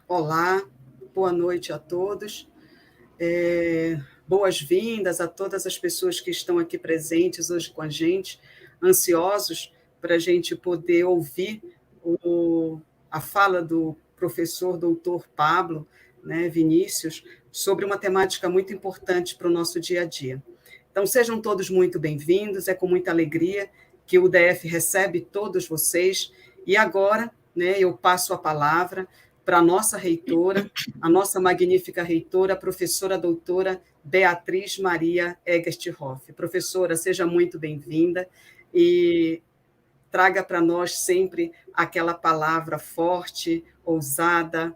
Olá, boa noite a todos. Boas-vindas a todas as pessoas que estão aqui presentes hoje com a gente, ansiosos para a gente poder ouvir a fala do professor doutor Pablo, né, Vinícius, sobre uma temática muito importante para o nosso dia a dia. Então, sejam todos muito bem-vindos, é com muita alegria que o DF recebe todos vocês, e agora, né, eu passo a palavra para a nossa reitora, a nossa magnífica reitora, a professora doutora Beatriz Maria Egerthoff. Professora, seja muito bem-vinda e traga para nós sempre aquela palavra forte, ousada,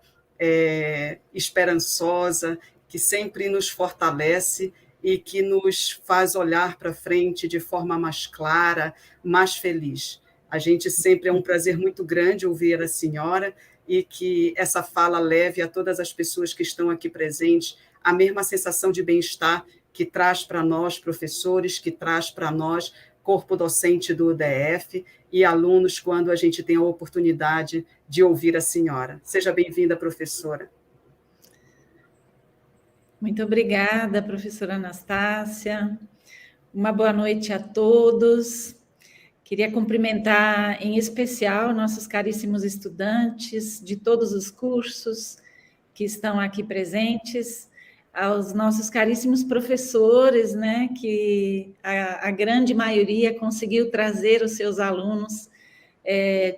esperançosa, que sempre nos fortalece e que nos faz olhar para frente de forma mais clara, mais feliz. A gente sempre é um prazer muito grande ouvir a senhora e que essa fala leve a todas as pessoas que estão aqui presentes a mesma sensação de bem-estar que traz para nós, professores, que traz para nós, corpo docente do UDF, e alunos, quando a gente tem a oportunidade de ouvir a senhora. Seja bem-vinda, professora. Muito obrigada, professora Anastácia. Uma boa noite a todos. Queria cumprimentar, em especial, nossos caríssimos estudantes de todos os cursos que estão aqui presentes, aos nossos caríssimos professores, né, que a grande maioria conseguiu trazer os seus alunos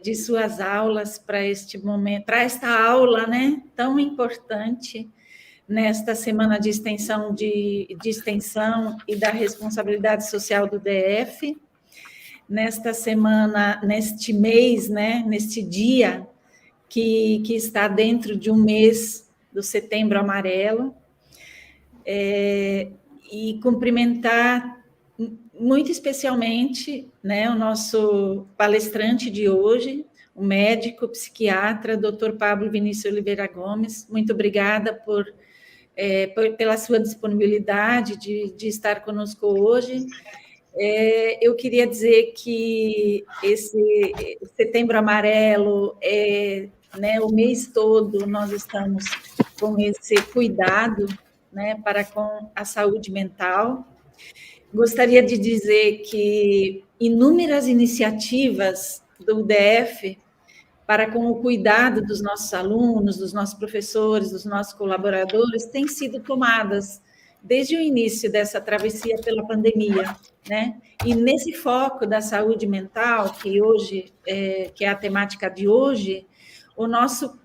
de suas aulas para este momento, para esta aula, né, tão importante, nesta semana de extensão e da responsabilidade social do DF, nesta semana, neste mês, né, neste dia que está dentro de um mês do Setembro Amarelo, e cumprimentar muito especialmente, né, o nosso palestrante de hoje, o médico psiquiatra, Dr. Pablo Vinícius Oliveira Gomes. Muito obrigada pela sua disponibilidade de estar conosco hoje. Eu queria dizer que esse Setembro Amarelo, né, o mês todo nós estamos com esse cuidado, né, para com a saúde mental. Gostaria de dizer que inúmeras iniciativas do UDF para com o cuidado dos nossos alunos, dos nossos professores, dos nossos colaboradores, têm sido tomadas desde o início dessa travessia pela pandemia, né? E nesse foco da saúde mental, que hoje que é a temática de hoje, o nosso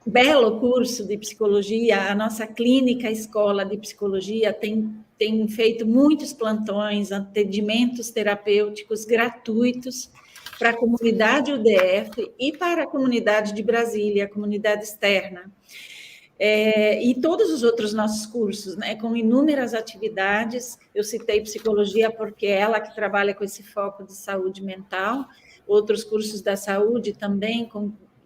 belo curso de psicologia, a nossa clínica escola de psicologia tem feito muitos plantões, atendimentos terapêuticos gratuitos para a comunidade UDF e para a comunidade de Brasília, a comunidade externa. E todos os outros nossos cursos, né, com inúmeras atividades. Eu citei psicologia porque é ela que trabalha com esse foco de saúde mental, outros cursos da saúde também,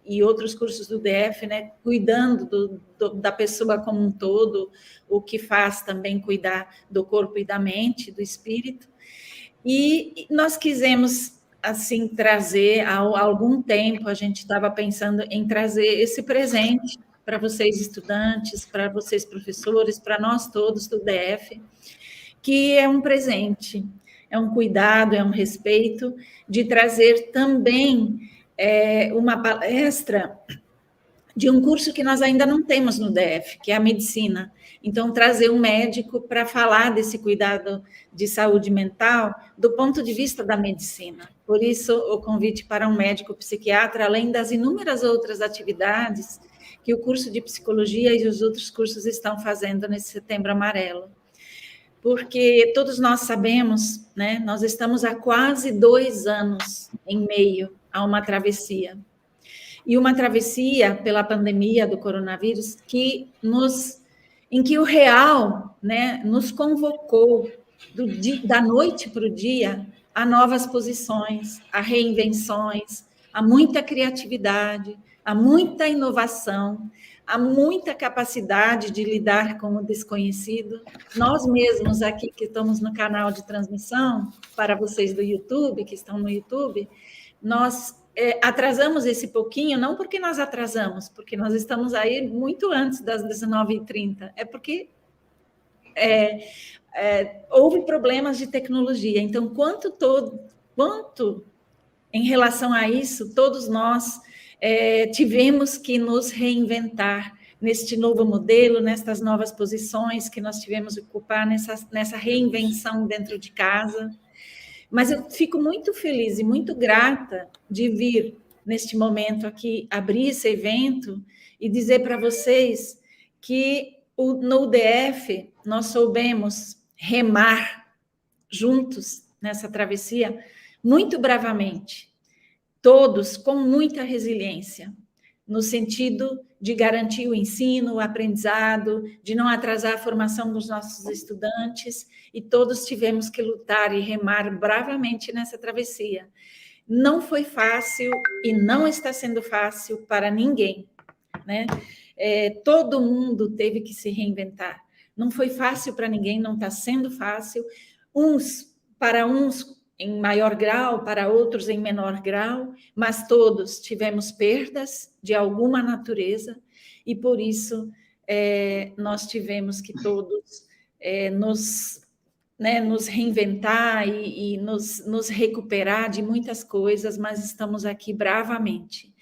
e outros cursos do DF, né, cuidando da pessoa como um todo, o que faz também cuidar do corpo e da mente, do espírito. E nós quisemos, assim, trazer, há algum tempo, a gente estava pensando em trazer esse presente para vocês estudantes, para vocês professores, para nós todos do DF, que é um presente, é um cuidado, é um respeito, de trazer também uma palestra de um curso que nós ainda não temos no DF, que é a medicina. Então, trazer um médico para falar desse cuidado de saúde mental do ponto de vista da medicina. Por isso, o convite para um médico psiquiatra, além das inúmeras outras atividades que o curso de psicologia e os outros cursos estão fazendo nesse Setembro Amarelo. Porque todos nós sabemos, né, nós estamos há quase 2 anos em meio a uma travessia. E uma travessia pela pandemia do coronavírus em que o real, né, nos convocou da noite para o dia a novas posições, a reinvenções, a muita criatividade, a muita inovação, a muita capacidade de lidar com o desconhecido. Nós mesmos aqui que estamos no canal de transmissão, para vocês do YouTube, que estão no YouTube, nós atrasamos esse pouquinho, não porque nós atrasamos, porque nós estamos aí muito antes das 19h30, é porque houve problemas de tecnologia. Então, quanto em relação a isso, todos nós tivemos que nos reinventar neste novo modelo, nestas novas posições que nós tivemos que ocupar nessa reinvenção dentro de casa. Mas eu fico muito feliz e muito grata de vir neste momento aqui abrir esse evento e dizer para vocês que no UDF nós soubemos remar juntos nessa travessia muito bravamente, todos com muita resiliência, no sentido de garantir o ensino, o aprendizado, de não atrasar a formação dos nossos estudantes, e todos tivemos que lutar e remar bravamente nessa travessia. Não foi fácil e não está sendo fácil para ninguém, né? Todo mundo teve que se reinventar. Não foi fácil para ninguém, não está sendo fácil. Para uns em maior grau, para outros em menor grau, mas todos tivemos perdas de alguma natureza, e por isso nós tivemos que todos nos reinventar e nos recuperar de muitas coisas, mas estamos aqui bravamente.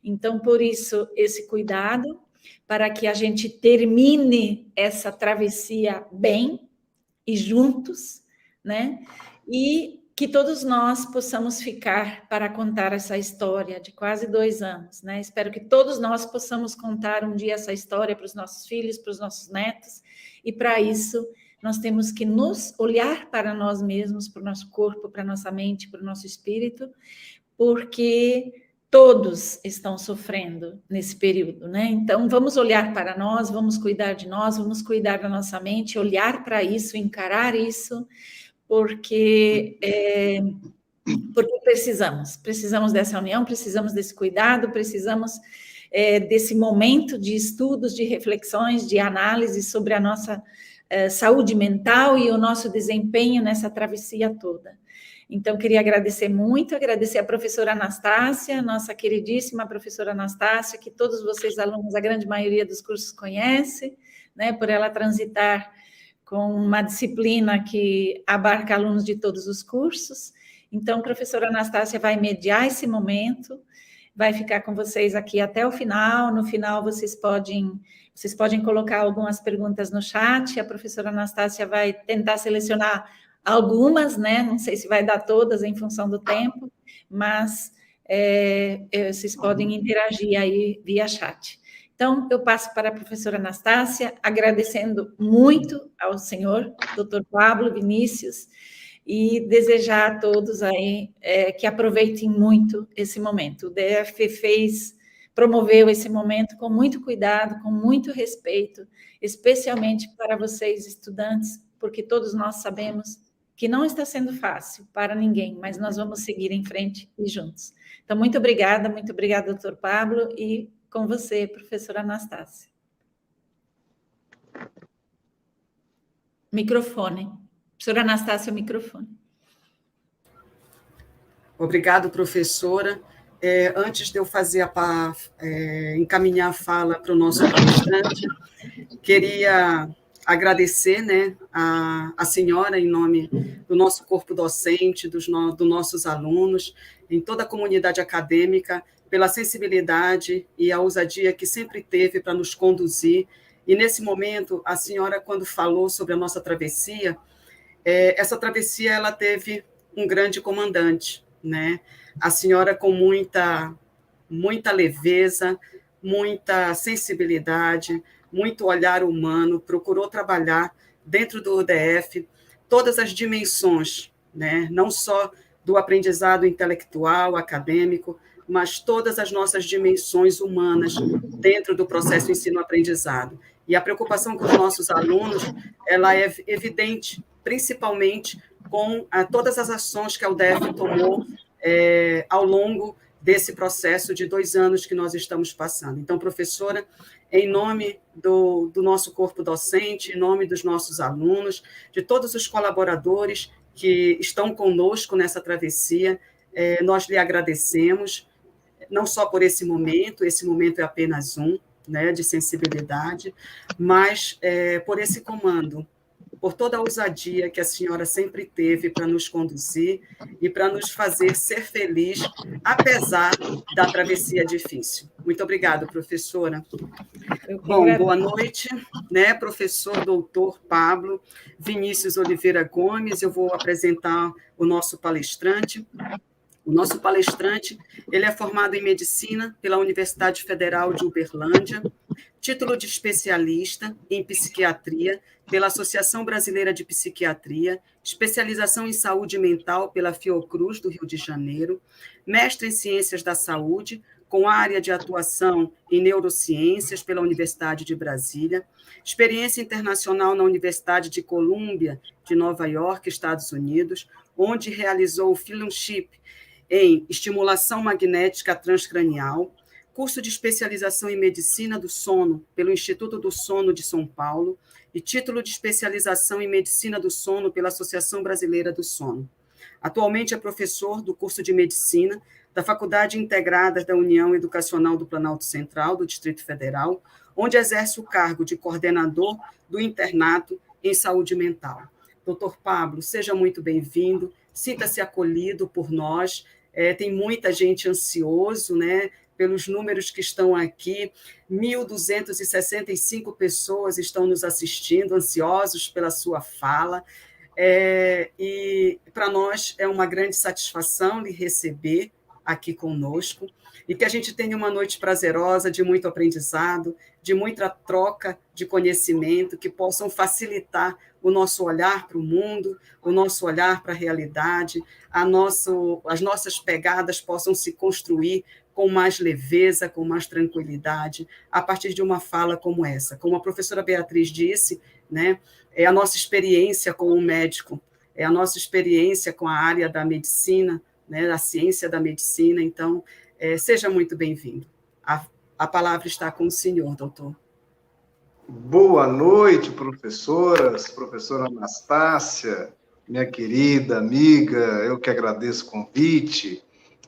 Então, por isso, esse cuidado, para que a gente termine essa travessia bem e juntos, né? E que todos nós possamos ficar para contar essa história de quase 2 anos, né? Espero que todos nós possamos contar um dia essa história para os nossos filhos, para os nossos netos, e para isso nós temos que nos olhar para nós mesmos, para o nosso corpo, para a nossa mente, para o nosso espírito, porque todos estão sofrendo nesse período, né? Então, vamos olhar para nós, vamos cuidar de nós, vamos cuidar da nossa mente, olhar para isso, encarar isso, porque precisamos dessa união, precisamos desse cuidado, precisamos desse momento de estudos, de reflexões, de análise sobre a nossa saúde mental e o nosso desempenho nessa travessia toda. Então, queria agradecer muito, agradecer a professora Anastácia, nossa queridíssima professora Anastácia, que todos vocês, alunos, a grande maioria dos cursos conhece, né, por ela transitar com uma disciplina que abarca alunos de todos os cursos. Então, a professora Anastácia vai mediar esse momento, vai ficar com vocês aqui até o final. No final, vocês podem colocar algumas perguntas no chat. A professora Anastácia vai tentar selecionar algumas, né? Não sei se vai dar todas em função do tempo, mas vocês podem interagir aí via chat. Então, eu passo para a professora Anastácia, agradecendo muito ao senhor, doutor Pablo Vinícius, e desejar a todos aí que aproveitem muito esse momento. O DF promoveu esse momento com muito cuidado, com muito respeito, especialmente para vocês, estudantes, porque todos nós sabemos que não está sendo fácil para ninguém, mas nós vamos seguir em frente e juntos. Então, muito obrigada, doutor Pablo, e com você, professora Anastácia. Microfone. Professora Anastácia, o microfone. Obrigado, professora. Antes de eu encaminhar a fala para o nosso palestrante, queria agradecer, né, a senhora, em nome do nosso corpo docente, dos nossos alunos, em toda a comunidade acadêmica, pela sensibilidade e a ousadia que sempre teve para nos conduzir. E, nesse momento, a senhora, quando falou sobre a nossa travessia, essa travessia ela teve um grande comandante, né? A senhora, com muita leveza, muita sensibilidade, muito olhar humano, procurou trabalhar dentro do UDF todas as dimensões, né? Não só do aprendizado intelectual, acadêmico, mas todas as nossas dimensões humanas dentro do processo ensino-aprendizado. E a preocupação com os nossos alunos, ela é evidente, principalmente com todas as ações que a UDF tomou ao longo desse processo de 2 anos que nós estamos passando. Então, professora, em nome do nosso corpo docente, em nome dos nossos alunos, de todos os colaboradores que estão conosco nessa travessia, nós lhe agradecemos não só por esse momento é apenas um, né, de sensibilidade, mas por esse comando, por toda a ousadia que a senhora sempre teve para nos conduzir e para nos fazer ser feliz, apesar da travessia difícil. Muito obrigada, professora. Bom, boa noite, né, professor doutor Pablo Vinícius Oliveira Gomes. Eu vou apresentar o nosso palestrante. O nosso palestrante, ele é formado em medicina pela Universidade Federal de Uberlândia, título de especialista em psiquiatria pela Associação Brasileira de Psiquiatria, especialização em saúde mental pela Fiocruz do Rio de Janeiro, mestre em ciências da saúde, com área de atuação em neurociências pela Universidade de Brasília, experiência internacional na Universidade de Colômbia de Nova York, Estados Unidos, onde realizou o fellowship em estimulação magnética transcranial, curso de especialização em medicina do sono pelo Instituto do Sono de São Paulo e título de especialização em medicina do sono pela Associação Brasileira do Sono. Atualmente é professor do curso de medicina da Faculdade Integrada da União Educacional do Planalto Central, do Distrito Federal, onde exerce o cargo de coordenador do internato em saúde mental. Doutor Pablo, seja muito bem-vindo, sinta-se acolhido por nós. Tem muita gente ansioso, né, pelos números que estão aqui, 1.265 pessoas estão nos assistindo, ansiosos pela sua fala, e para nós é uma grande satisfação lhe receber aqui conosco, e que a gente tenha uma noite prazerosa, de muito aprendizado, de muita troca de conhecimento, que possam facilitar o nosso olhar para o mundo, o nosso olhar para a realidade, as nossas pegadas possam se construir com mais leveza, com mais tranquilidade, a partir de uma fala como essa. Como a professora Beatriz disse, né, é a nossa experiência com o médico, é a nossa experiência com a área da medicina, né, da ciência da medicina. Então, seja muito bem-vindo. A palavra está com o senhor, doutor. Boa noite, professoras, professora Anastácia, minha querida amiga, eu que agradeço o convite,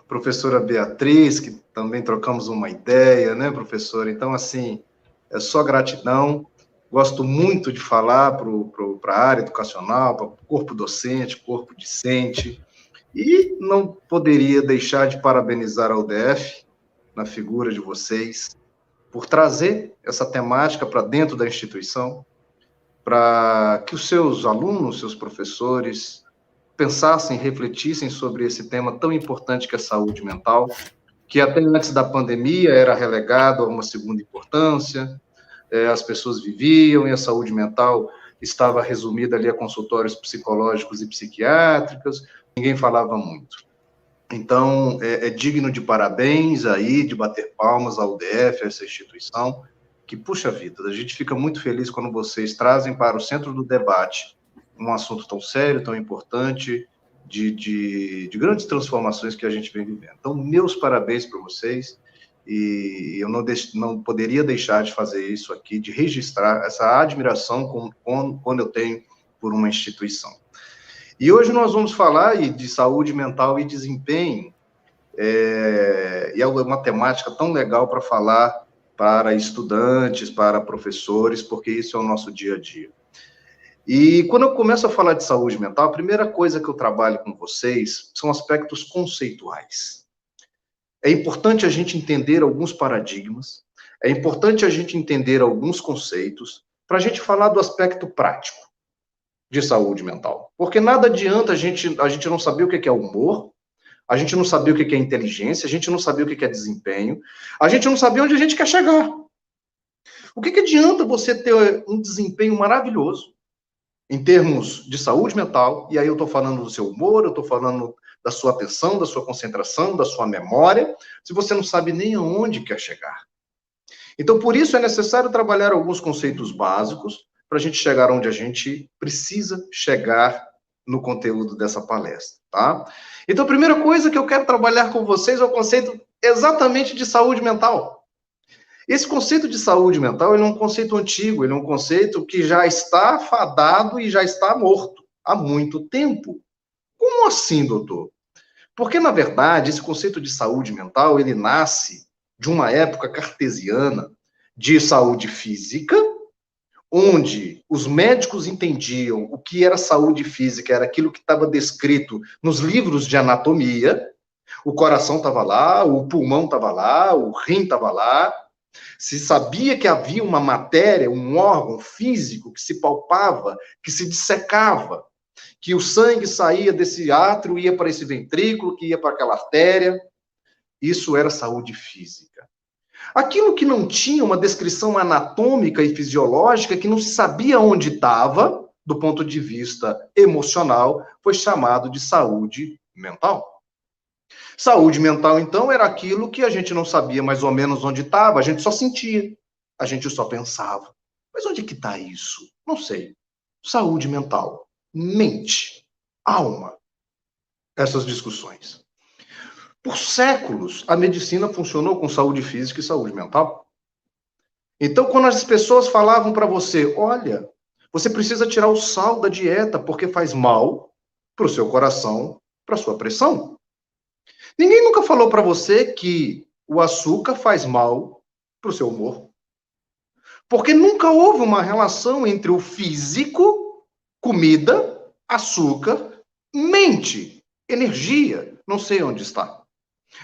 professora Beatriz, que também trocamos uma ideia, né, professora? Então, assim, é só gratidão, gosto muito de falar para a área educacional, para o corpo docente, corpo discente, e não poderia deixar de parabenizar a UDF, na figura de vocês, por trazer essa temática para dentro da instituição, para que os seus alunos, seus professores, pensassem, refletissem sobre esse tema tão importante que é a saúde mental, que até antes da pandemia era relegado a uma segunda importância, as pessoas viviam e a saúde mental estava resumida ali a consultórios psicológicos e psiquiátricos, ninguém falava muito. Então, é digno de parabéns aí, de bater palmas à UDF, a essa instituição, que, puxa vida, a gente fica muito feliz quando vocês trazem para o centro do debate um assunto tão sério, tão importante, de grandes transformações que a gente vem vivendo. Então, meus parabéns para vocês, e eu não poderia deixar de fazer isso aqui, de registrar essa admiração quando eu tenho por uma instituição. E hoje nós vamos falar de saúde mental e desempenho, e é uma temática tão legal para falar para estudantes, para professores, porque isso é o nosso dia a dia. E quando eu começo a falar de saúde mental, a primeira coisa que eu trabalho com vocês são aspectos conceituais. É importante a gente entender alguns paradigmas, é importante a gente entender alguns conceitos, para a gente falar do aspecto prático de saúde mental. Porque nada adianta a gente não saber o que é humor, a gente não saber o que é inteligência, a gente não saber o que é desempenho, a gente não saber onde a gente quer chegar. O que adianta você ter um desempenho maravilhoso em termos de saúde mental, e aí eu estou falando do seu humor, eu estou falando da sua atenção, da sua concentração, da sua memória, se você não sabe nem aonde quer chegar. Então, por isso é necessário trabalhar alguns conceitos básicos para a gente chegar onde a gente precisa chegar no conteúdo dessa palestra, tá? Então, a primeira coisa que eu quero trabalhar com vocês é o conceito exatamente de saúde mental. Esse conceito de saúde mental, ele é um conceito antigo, ele é um conceito que já está fadado e já está morto há muito tempo. Como assim, doutor? Porque, na verdade, esse conceito de saúde mental, ele nasce de uma época cartesiana de saúde física, onde os médicos entendiam o que era saúde física, era aquilo que estava descrito nos livros de anatomia, o coração estava lá, o pulmão estava lá, o rim estava lá, se sabia que havia uma matéria, um órgão físico que se palpava, que se dissecava, que o sangue saía desse átrio, ia para esse ventrículo, que ia para aquela artéria. Isso era saúde física. Aquilo que não tinha uma descrição anatômica e fisiológica, que não se sabia onde estava, do ponto de vista emocional, foi chamado de saúde mental. Saúde mental, então, era aquilo que a gente não sabia mais ou menos onde estava, a gente só sentia, a gente só pensava. Mas onde que está isso? Não sei. Saúde mental, mente, alma, essas discussões. Por séculos, a medicina funcionou com saúde física e saúde mental. Então, quando as pessoas falavam para você, olha, você precisa tirar o sal da dieta porque faz mal para o seu coração, para a sua pressão. Ninguém nunca falou para você que o açúcar faz mal para o seu humor. Porque nunca houve uma relação entre o físico, comida, açúcar, mente, energia. Não sei onde está.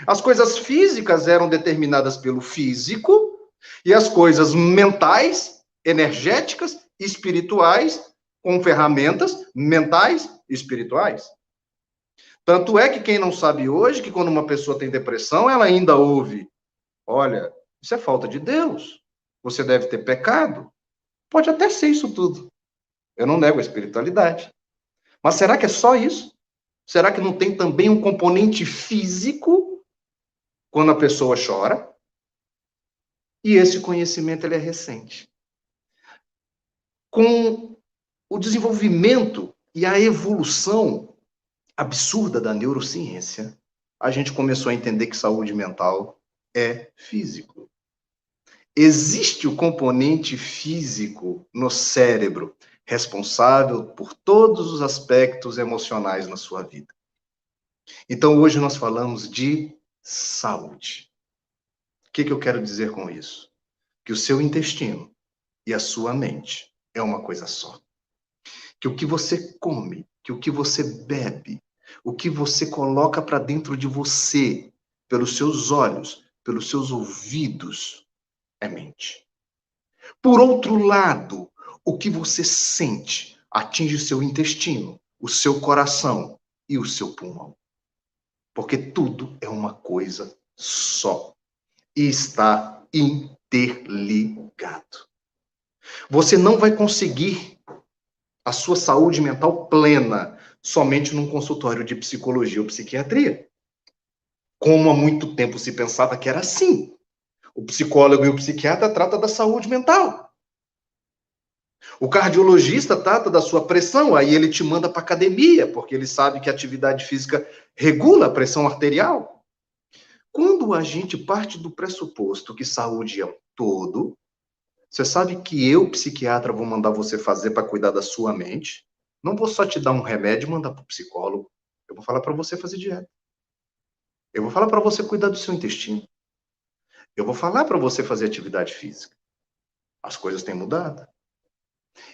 As coisas físicas eram determinadas pelo físico e as coisas mentais, energéticas, espirituais, com ferramentas mentais e espirituais. Tanto é que quem não sabe hoje, que quando uma pessoa tem depressão, ela ainda ouve, olha, isso é falta de Deus, você deve ter pecado. Pode até ser isso tudo. Eu não nego a espiritualidade. Mas será que é só isso? Será que não tem também um componente físico quando a pessoa chora? E esse conhecimento ele é recente. Com o desenvolvimento e a evolução absurda da neurociência, a gente começou a entender que saúde mental é físico. Existe o componente físico no cérebro responsável por todos os aspectos emocionais na sua vida. Então, hoje nós falamos de saúde. O que eu quero dizer com isso? Que o seu intestino e a sua mente é uma coisa só. Que o que você come, que o que você bebe, o que você coloca para dentro de você, pelos seus olhos, pelos seus ouvidos, é mente. Por outro lado, o que você sente atinge o seu intestino, o seu coração e o seu pulmão. Porque tudo é uma coisa só e está interligado. Você não vai conseguir a sua saúde mental plena somente num consultório de psicologia ou psiquiatria. Como há muito tempo se pensava que era assim. O psicólogo e o psiquiatra tratam da saúde mental. O cardiologista trata da sua pressão, aí ele te manda para academia, porque ele sabe que a atividade física regula a pressão arterial. Quando a gente parte do pressuposto que saúde é um todo, você sabe que eu, psiquiatra, vou mandar você fazer para cuidar da sua mente. Não vou só te dar um remédio e mandar para o psicólogo. Eu vou falar para você fazer dieta. Eu vou falar para você cuidar do seu intestino. Eu vou falar para você fazer atividade física. As coisas têm mudado.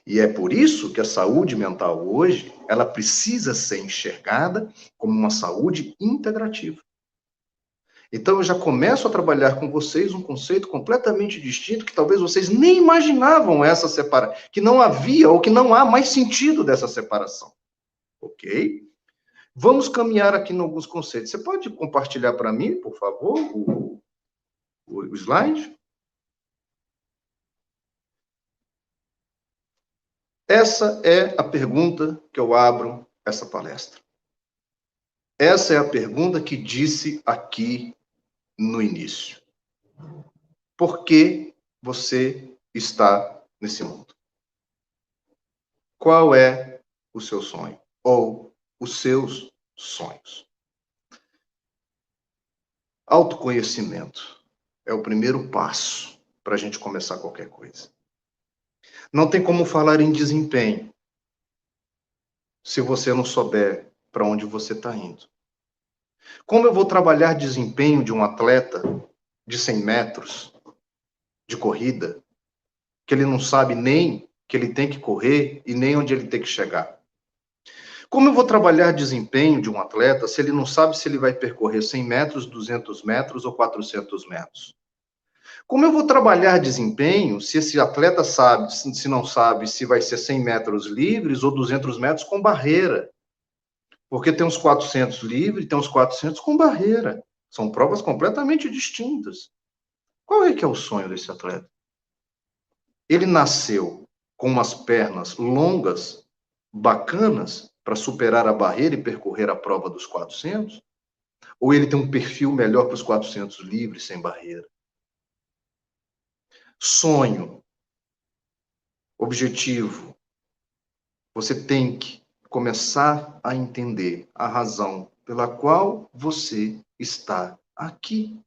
E é por isso que a saúde mental hoje, ela precisa ser enxergada como uma saúde integrativa. Então, eu já começo a trabalhar com vocês um conceito completamente distinto, que talvez vocês nem imaginavam essa separação, que não havia ou que não há mais sentido dessa separação. Ok? Vamos caminhar aqui em alguns conceitos. Você pode compartilhar para mim, por favor, o slide? Essa é a pergunta que eu abro essa palestra. Essa é a pergunta que disse aqui no início. Por que você está nesse mundo? Qual é o seu sonho? Ou os seus sonhos? Autoconhecimento é o primeiro passo para a gente começar qualquer coisa. Não tem como falar em desempenho se você não souber para onde você está indo. Como eu vou trabalhar desempenho de um atleta de 100 metros de corrida, que ele não sabe nem que ele tem que correr e nem onde ele tem que chegar? Como eu vou trabalhar desempenho de um atleta se ele não sabe se ele vai percorrer 100 metros, 200 metros ou 400 metros? Como eu vou trabalhar desempenho se esse atleta sabe, se não sabe se vai ser 100 metros livres ou 200 metros com barreira? Porque tem uns 400 livres, tem uns 400 com barreira. São provas completamente distintas. Qual é que é o sonho desse atleta? Ele nasceu com umas pernas longas, bacanas, para superar a barreira e percorrer a prova dos 400? Ou ele tem um perfil melhor para os 400 livres, sem barreira? Sonho, objetivo. Você tem que começar a entender a razão pela qual você está aqui.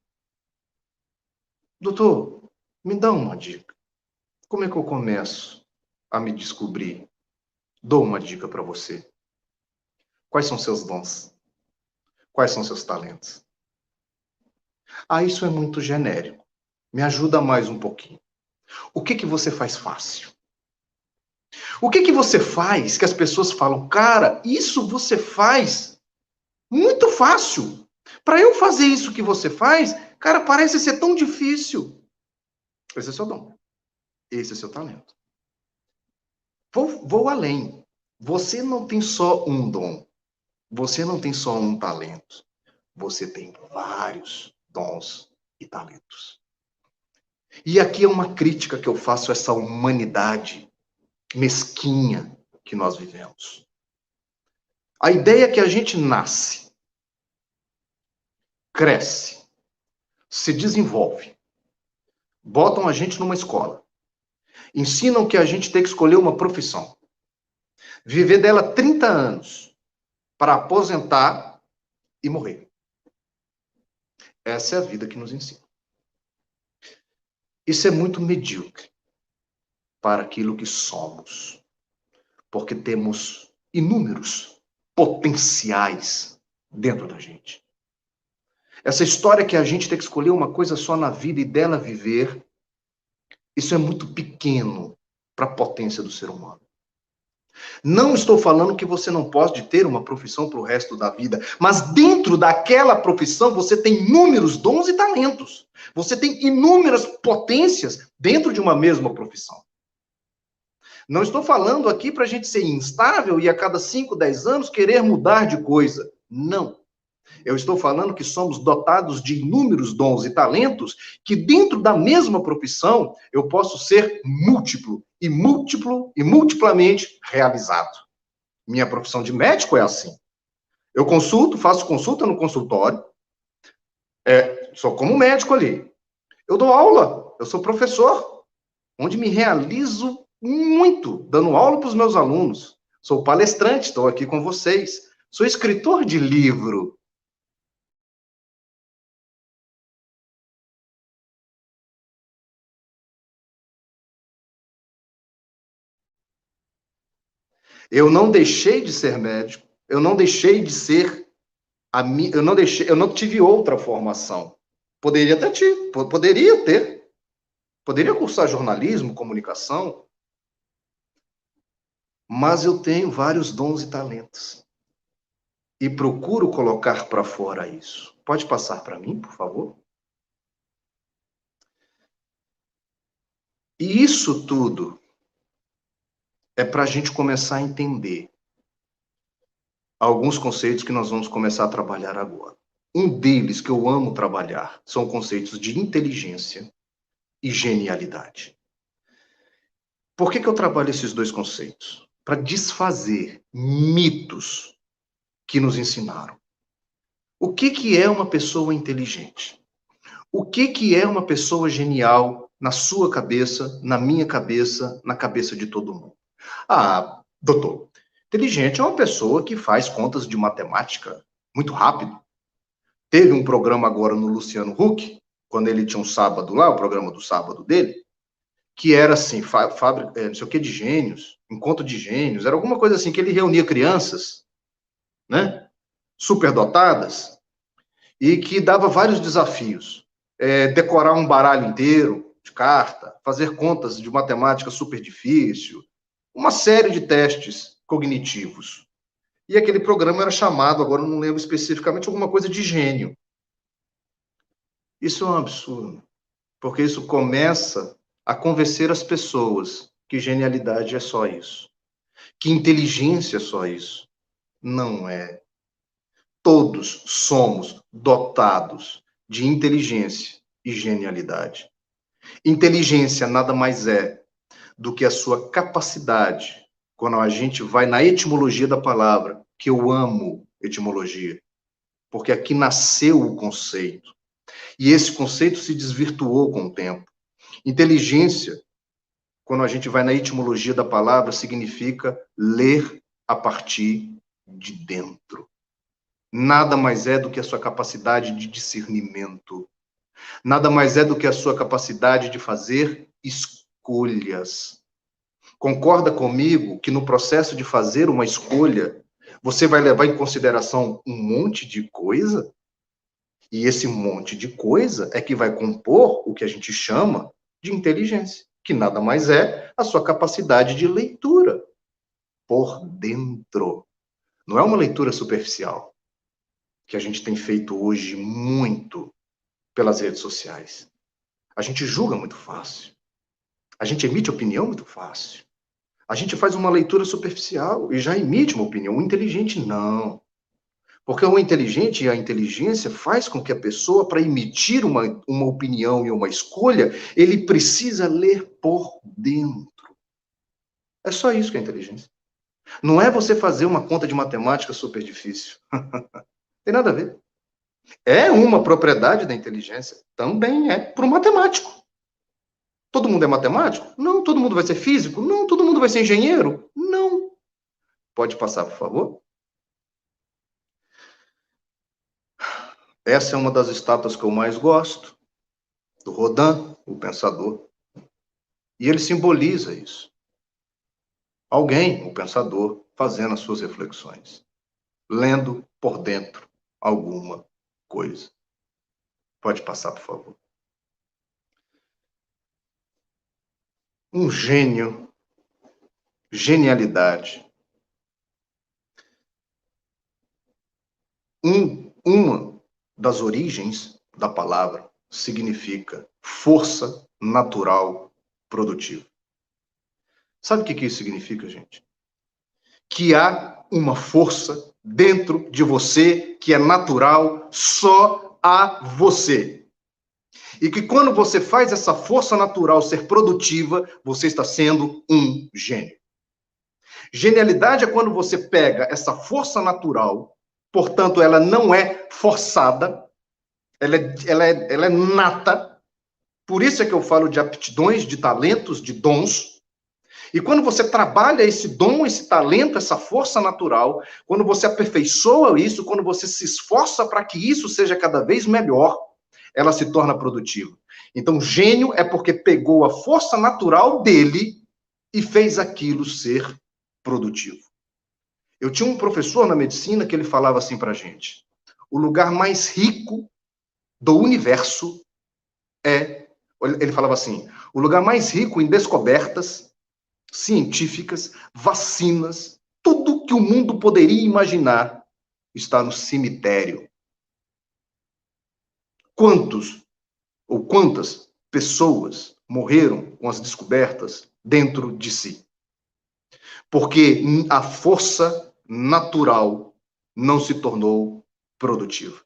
Doutor, me dá uma dica. Como é que eu começo a me descobrir? Dou uma dica para você. Quais são seus dons? Quais são seus talentos? Ah, isso é muito genérico. Me ajuda mais um pouquinho. O que você faz fácil? O que você faz que as pessoas falam, cara, isso você faz muito fácil. Para eu fazer isso que você faz, cara, parece ser tão difícil. Esse é seu dom. Esse é seu talento. Vou além. Você não tem só um dom. Você não tem só um talento. Você tem vários dons e talentos. E aqui é uma crítica que eu faço a essa humanidade mesquinha que nós vivemos. A ideia é que a gente nasce, cresce, se desenvolve, botam a gente numa escola, ensinam que a gente tem que escolher uma profissão, viver dela 30 anos para aposentar e morrer. Essa é a vida que nos ensina. Isso é muito medíocre para aquilo que somos, porque temos inúmeros potenciais dentro da gente. Essa história que a gente tem que escolher uma coisa só na vida e dela viver, isso é muito pequeno para a potência do ser humano. Não estou falando que você não pode ter uma profissão para o resto da vida, mas dentro daquela profissão você tem inúmeros dons e talentos. Você tem inúmeras potências dentro de uma mesma profissão. Não estou falando aqui para a gente ser instável e a cada 5, 10 anos querer mudar de coisa. Não. Eu estou falando que somos dotados de inúmeros dons e talentos que dentro da mesma profissão eu posso ser múltiplo e multiplamente realizado. Minha profissão de médico é assim. Eu consulto, faço consulta no consultório, sou como médico ali. Eu dou aula, eu sou professor, onde me realizo muito, dando aula para os meus alunos. Sou palestrante, estou aqui com vocês. Sou escritor de livro. Eu não deixei de ser médico, eu não deixei de ser, eu não tive outra formação. Poderia cursar jornalismo, comunicação, mas eu tenho vários dons e talentos. E procuro colocar para fora isso. Pode passar para mim, por favor? E isso tudo é para a gente começar a entender alguns conceitos que nós vamos começar a trabalhar agora. Um deles que eu amo trabalhar são conceitos de inteligência e genialidade. Por que eu trabalho esses dois conceitos? Para desfazer mitos que nos ensinaram. O que é uma pessoa inteligente? O que é uma pessoa genial na sua cabeça, na minha cabeça, na cabeça de todo mundo? Ah, doutor, inteligente é uma pessoa que faz contas de matemática muito rápido. Teve um programa agora no Luciano Huck, quando ele tinha um sábado lá, o programa do sábado dele, que era assim, não sei o que de gênios, encontro de gênios, era alguma coisa assim, que ele reunia crianças, né, superdotadas, e que dava vários desafios. Decorar um baralho inteiro de carta, fazer contas de matemática super difícil, uma série de testes cognitivos. E aquele programa era chamado, agora eu não lembro especificamente, alguma coisa de gênio. Isso é um absurdo, porque isso começa a convencer as pessoas que genialidade é só isso, que inteligência é só isso. Não é. Todos somos dotados de inteligência e genialidade. Inteligência nada mais é do que a sua capacidade, quando a gente vai na etimologia da palavra, que eu amo etimologia, porque aqui nasceu o conceito. E esse conceito se desvirtuou com o tempo. Inteligência, quando a gente vai na etimologia da palavra, significa ler a partir de dentro. Nada mais é do que a sua capacidade de discernimento. Nada mais é do que a sua capacidade de fazer escolhas. Concorda comigo que no processo de fazer uma escolha, você vai levar em consideração um monte de coisa? E esse monte de coisa é que vai compor o que a gente chama de inteligência, que nada mais é a sua capacidade de leitura por dentro. Não é uma leitura superficial, que a gente tem feito hoje muito pelas redes sociais. A gente julga muito fácil. A gente emite opinião muito fácil. A gente faz uma leitura superficial e já emite uma opinião. O inteligente, não. Porque o inteligente e a inteligência faz com que a pessoa, para emitir uma opinião e uma escolha, ele precisa ler por dentro. É só isso que é inteligência. Não é você fazer uma conta de matemática super difícil. Tem nada a ver. É uma propriedade da inteligência. Também é para o matemático. Todo mundo é matemático? Não. Todo mundo vai ser físico? Não. Todo mundo vai ser engenheiro? Não. Pode passar, por favor? Essa é uma das estátuas que eu mais gosto, do Rodin, o pensador. E ele simboliza isso. Alguém, o pensador, fazendo as suas reflexões, lendo por dentro alguma coisa. Pode passar, por favor. Um gênio, genialidade. Uma das origens da palavra significa força natural produtiva. Sabe o que isso significa, gente? Que há uma força dentro de você que é natural só a você. E que quando você faz essa força natural ser produtiva, você está sendo um gênio. Genialidade é quando você pega essa força natural, portanto, ela não é forçada, ela é nata. Por isso é que eu falo de aptidões, de talentos, de dons. E quando você trabalha esse dom, esse talento, essa força natural, quando você aperfeiçoa isso, quando você se esforça para que isso seja cada vez melhor, ela se torna produtiva. Então, gênio é porque pegou a força natural dele e fez aquilo ser produtivo. Eu tinha um professor na medicina que ele falava assim para a gente: o lugar mais rico do universo ele falava assim, o lugar mais rico em descobertas científicas, vacinas, tudo que o mundo poderia imaginar está no cemitério. Quantos ou quantas pessoas morreram com as descobertas dentro de si? Porque a força natural não se tornou produtiva.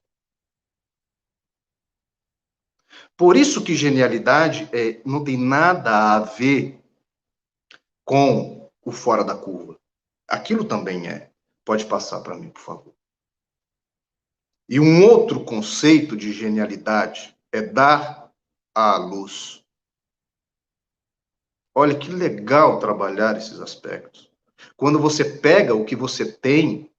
Por isso que genialidade não tem nada a ver com o fora da curva. Aquilo também é. Pode passar para mim, por favor. E um outro conceito de genialidade é dar à luz. Olha que legal trabalhar esses aspectos. Quando você pega o que você tem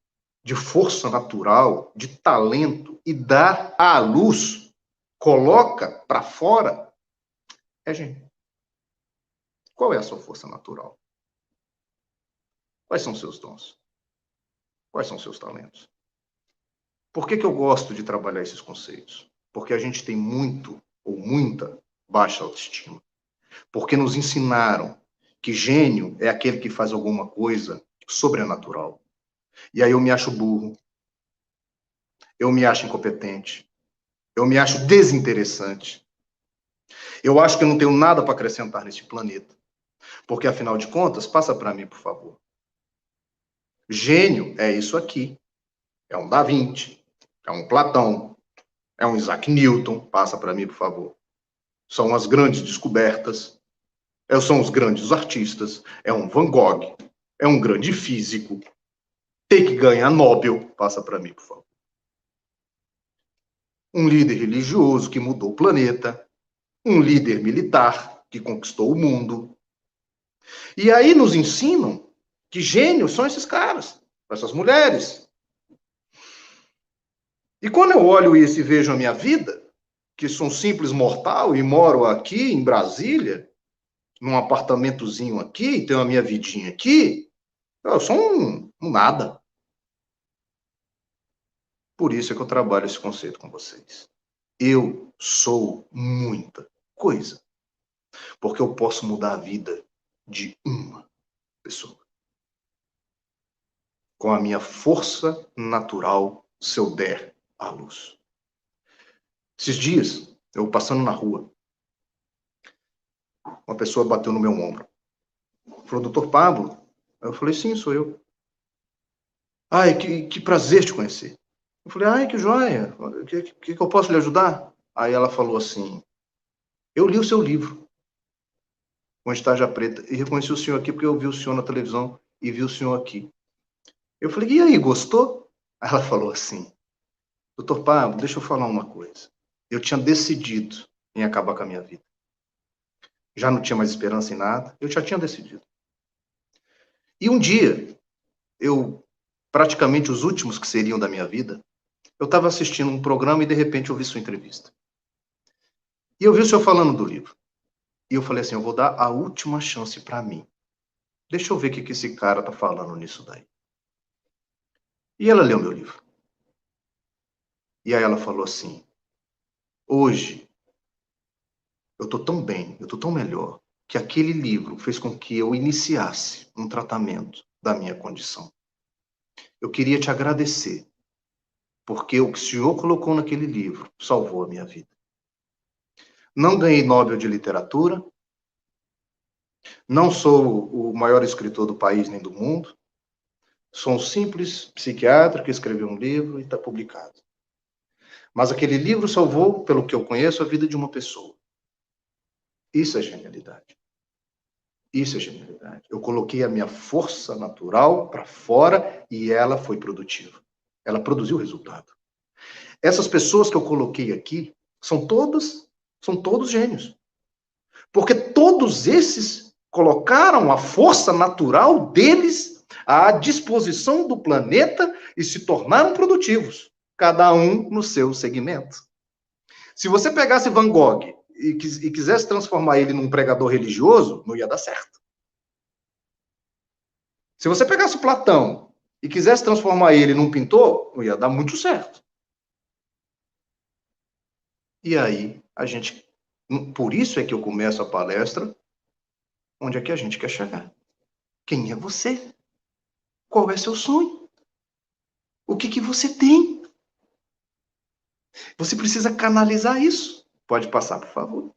de força natural, de talento, e dá à luz, coloca para fora, é gênio. Qual é a sua força natural? Quais são seus dons? Quais são seus talentos? Por que eu gosto de trabalhar esses conceitos? Porque a gente tem muito ou muita baixa autoestima. Porque nos ensinaram que gênio é aquele que faz alguma coisa sobrenatural. E aí eu me acho burro, eu me acho incompetente, eu me acho desinteressante. Eu acho que eu não tenho nada para acrescentar neste planeta. Porque, afinal de contas, passa para mim, por favor. Gênio é isso aqui. É um Da Vinci, é um Platão, é um Isaac Newton. Passa para mim, por favor. São as grandes descobertas. São os grandes artistas. É um Van Gogh. É um grande físico. Tem que ganhar Nobel. Passa para mim, por favor. Um líder religioso que mudou o planeta. Um líder militar que conquistou o mundo. E aí nos ensinam que gênios são esses caras, essas mulheres. E quando eu olho isso e vejo a minha vida, que sou um simples mortal e moro aqui em Brasília, num apartamentozinho aqui, tenho a minha vidinha aqui, eu sou um nada. Por isso é que eu trabalho esse conceito com vocês. Eu sou muita coisa. Porque eu posso mudar a vida de uma pessoa. Com a minha força natural, se eu der à luz. Esses dias, eu passando na rua, uma pessoa bateu no meu ombro. Falou, doutor Pablo? Eu falei, sim, sou eu. Ai, que prazer te conhecer. Eu falei, ai, que joia. O que eu posso lhe ajudar? Aí ela falou assim, eu li o seu livro, Com Estarja Preta, e reconheci o senhor aqui porque eu vi o senhor na televisão e vi o senhor aqui. Eu falei, e aí, gostou? Aí ela falou assim, doutor Pablo, deixa eu falar uma coisa. Eu tinha decidido em acabar com a minha vida. Já não tinha mais esperança em nada, eu já tinha decidido. E um dia, praticamente os últimos que seriam da minha vida, eu estava assistindo um programa e de repente eu vi sua entrevista. E eu vi o senhor falando do livro. E eu falei assim, eu vou dar a última chance para mim. Deixa eu ver o que esse cara está falando nisso daí. E ela leu meu livro. E aí ela falou assim, hoje, eu estou tão bem, eu estou tão melhor, que aquele livro fez com que eu iniciasse um tratamento da minha condição. Eu queria te agradecer, porque o que o senhor colocou naquele livro salvou a minha vida. Não ganhei Nobel de Literatura, não sou o maior escritor do país nem do mundo, sou um simples psiquiatra que escreveu um livro e está publicado. Mas aquele livro salvou, pelo que eu conheço, a vida de uma pessoa. Isso é genialidade. Isso é genialidade. Eu coloquei a minha força natural para fora e ela foi produtiva. Ela produziu resultado. Essas pessoas que eu coloquei aqui são todos gênios. Porque todos esses colocaram a força natural deles à disposição do planeta e se tornaram produtivos. Cada um no seu segmento. Se você pegasse Van Gogh e quisesse transformar ele num pregador religioso, não ia dar certo. Se você pegasse Platão e quisesse transformar ele num pintor, não ia dar muito certo. E aí, por isso é que eu começo a palestra, onde é que a gente quer chegar. Quem é você? Qual é seu sonho? O que você tem? Você precisa canalizar isso. Pode passar, por favor.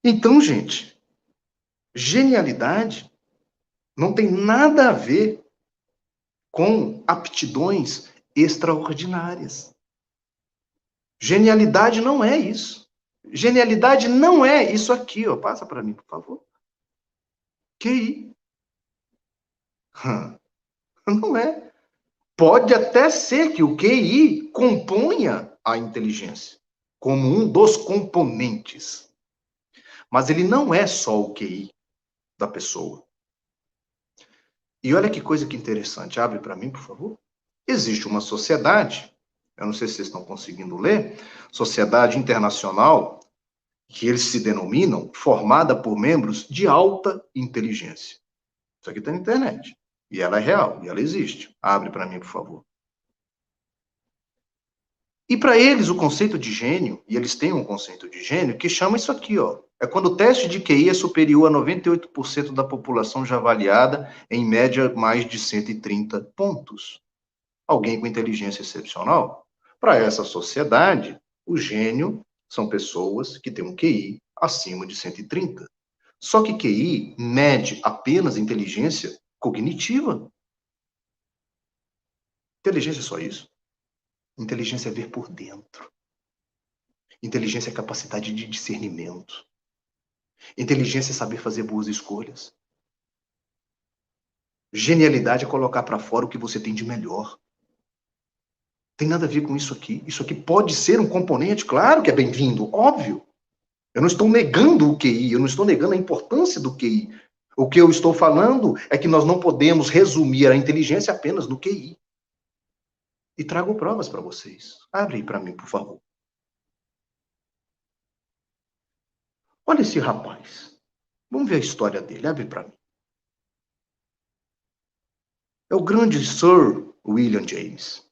Então, gente, genialidade não tem nada a ver com aptidões extraordinárias. Genialidade não é isso. Genialidade não é isso aqui, ó. Passa para mim, por favor. QI. Não é. Pode até ser que o QI componha a inteligência, como um dos componentes. Mas ele não é só o QI da pessoa. E olha que coisa que interessante. Abre para mim, por favor. Existe uma sociedade, eu não sei se vocês estão conseguindo ler, Sociedade Internacional, que eles se denominam, formada por membros de alta inteligência. Isso aqui está na internet. E ela é real, e ela existe. Abre para mim, por favor. E para eles, o conceito de gênio, e eles têm um conceito de gênio, que chama isso aqui, ó. É quando o teste de QI é superior a 98% da população já avaliada, em média, mais de 130 pontos. Alguém com inteligência excepcional? Para essa sociedade, o gênio são pessoas que têm um QI acima de 130. Só que QI mede apenas inteligência cognitiva. Inteligência é só isso. Inteligência é ver por dentro. Inteligência é capacidade de discernimento. Inteligência é saber fazer boas escolhas. Genialidade é colocar para fora o que você tem de melhor. Tem nada a ver com isso aqui. Isso aqui pode ser um componente, claro que é bem-vindo, óbvio. Eu não estou negando o QI, eu não estou negando a importância do QI. O que eu estou falando é que nós não podemos resumir a inteligência apenas no QI. E trago provas para vocês. Abre aí para mim, por favor. Olha esse rapaz. Vamos ver a história dele. Abre para mim. É o grande Sir William James.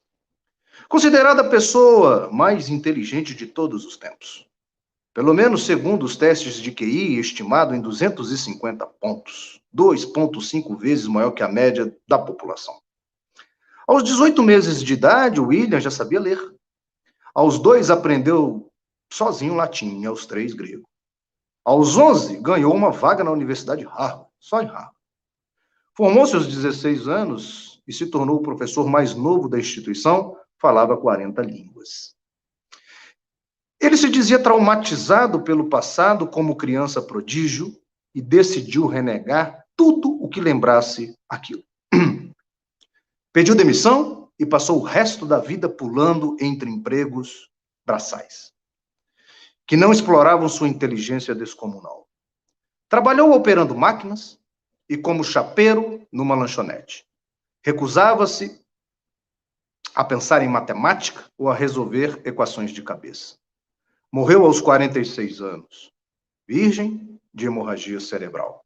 Considerada a pessoa mais inteligente de todos os tempos. Pelo menos segundo os testes de QI, estimado em 250 pontos. 2,5 vezes maior que a média da população. Aos 18 meses de idade, William já sabia ler. Aos 2, aprendeu sozinho latim, e aos 3, grego. Aos 11, ganhou uma vaga na Universidade de Harvard, só em Harvard. Formou-se aos 16 anos e se tornou o professor mais novo da instituição, falava 40 línguas. Ele se dizia traumatizado pelo passado como criança prodígio e decidiu renegar tudo o que lembrasse aquilo. Pediu demissão e passou o resto da vida pulando entre empregos braçais, que não exploravam sua inteligência descomunal. Trabalhou operando máquinas e como chapeiro numa lanchonete. Recusava-se a pensar em matemática ou a resolver equações de cabeça. Morreu aos 46 anos, virgem de hemorragia cerebral.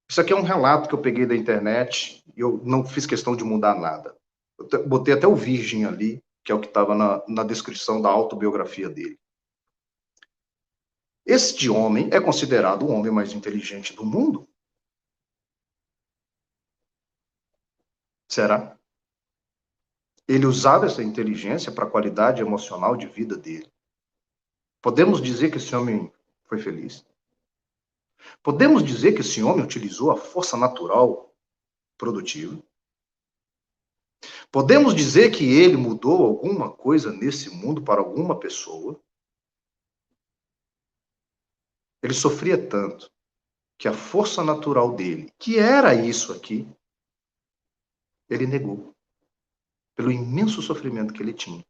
Isso aqui é um relato que eu peguei da internet e eu não fiz questão de mudar nada. Eu botei até o virgem ali, que é o que estava na descrição da autobiografia dele. Este homem é considerado o homem mais inteligente do mundo? Será? Ele usava essa inteligência para a qualidade emocional de vida dele. Podemos dizer que esse homem foi feliz? Podemos dizer que esse homem utilizou a força natural produtiva? Podemos dizer que ele mudou alguma coisa nesse mundo para alguma pessoa? Ele sofria tanto que a força natural dele, que era isso aqui, ele negou, pelo imenso sofrimento que ele tinha.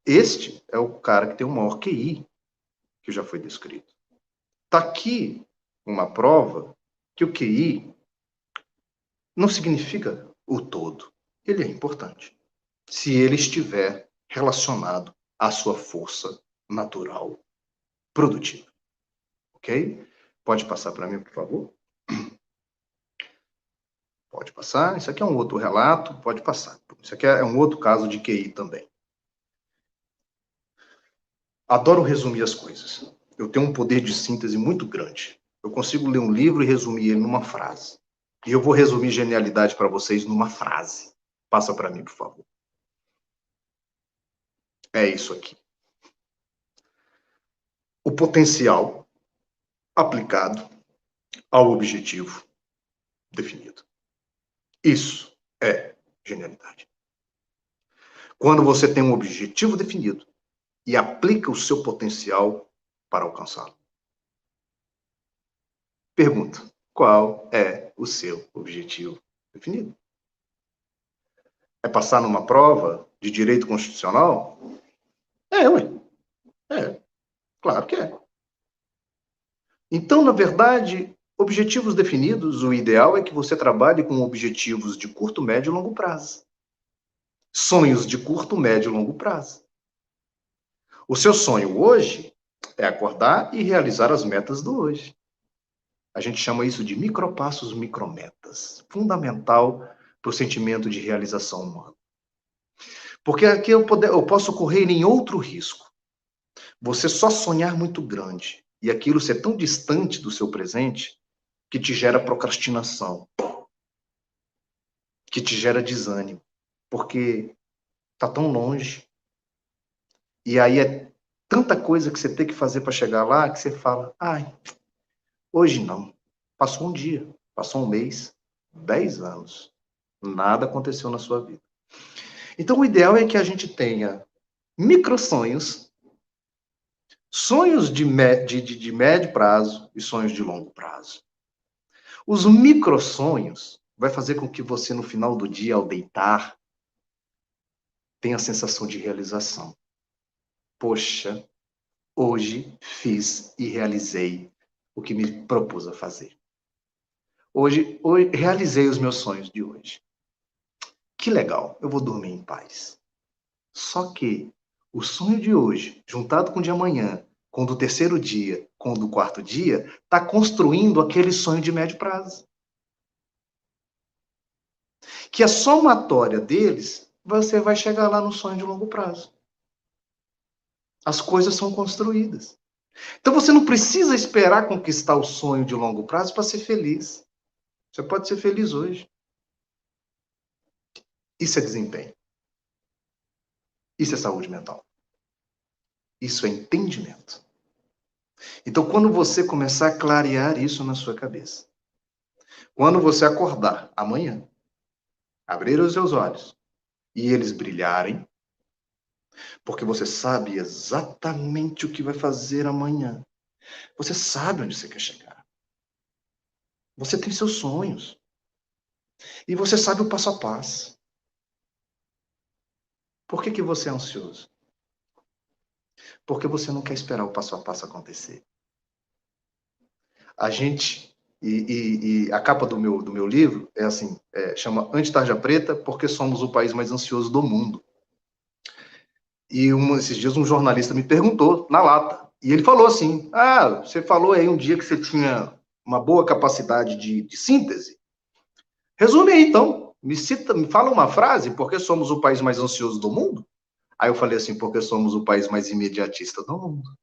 Este é o cara que tem o maior QI que já foi descrito. Está aqui uma prova que o QI não significa o todo. Ele é importante, se ele estiver relacionado à sua força natural produtiva. Ok? Pode passar para mim, por favor? Pode passar. Isso aqui é um outro relato. Pode passar. Isso aqui é um outro caso de QI também. Adoro resumir as coisas. Eu tenho um poder de síntese muito grande. Eu consigo ler um livro e resumir ele numa frase. E eu vou resumir genialidade para vocês numa frase. Passa para mim, por favor. É isso aqui. O potencial aplicado ao objetivo definido. Isso é genialidade. Quando você tem um objetivo definido e aplica o seu potencial para alcançá-lo. Pergunta: qual é o seu objetivo definido? É passar numa prova de direito constitucional? Claro que é. Então, na verdade, objetivos definidos, o ideal é que você trabalhe com objetivos de curto, médio e longo prazo. Sonhos de curto, médio e longo prazo. O seu sonho hoje é acordar e realizar as metas do hoje. A gente chama isso de micropassos, micrometas. Fundamental para o sentimento de realização humana. Porque aqui eu posso correr em outro risco. Você só sonhar muito grande e aquilo ser tão distante do seu presente que te gera procrastinação, que te gera desânimo, porque está tão longe. E aí é tanta coisa que você tem que fazer para chegar lá que você fala, ai, hoje não. Passou um dia, passou um mês, 10 anos. Nada aconteceu na sua vida. Então, o ideal é que a gente tenha microsonhos, sonhos de médio prazo e sonhos de longo prazo. Os microsonhos vai fazer com que você, no final do dia, ao deitar, tenha a sensação de realização. Poxa, hoje fiz e realizei o que me propus a fazer. Hoje realizei os meus sonhos de hoje. Que legal, eu vou dormir em paz. Só que o sonho de hoje, juntado com o de amanhã, com o do terceiro dia, com o do quarto dia, está construindo aquele sonho de médio prazo. Que a somatória deles, você vai chegar lá no sonho de longo prazo. As coisas são construídas. Então você não precisa esperar conquistar o sonho de longo prazo para ser feliz. Você pode ser feliz hoje. Isso é desempenho. Isso é saúde mental. Isso é entendimento. Então, quando você começar a clarear isso na sua cabeça, quando você acordar amanhã, abrir os seus olhos e eles brilharem, porque você sabe exatamente o que vai fazer amanhã. Você sabe onde você quer chegar. Você tem seus sonhos. E você sabe o passo a passo. Por que você é ansioso? Porque você não quer esperar o passo a passo acontecer. A gente, e a capa do meu livro é assim, chama Anti-Tarja Preta, porque somos o país mais ansioso do mundo. E esses dias um jornalista me perguntou, na lata, e ele falou assim, você falou aí um dia que você tinha uma boa capacidade de síntese. Resume aí, então. Me fala uma frase, porque somos o país mais ansioso do mundo? Aí eu falei assim, porque somos o país mais imediatista do mundo.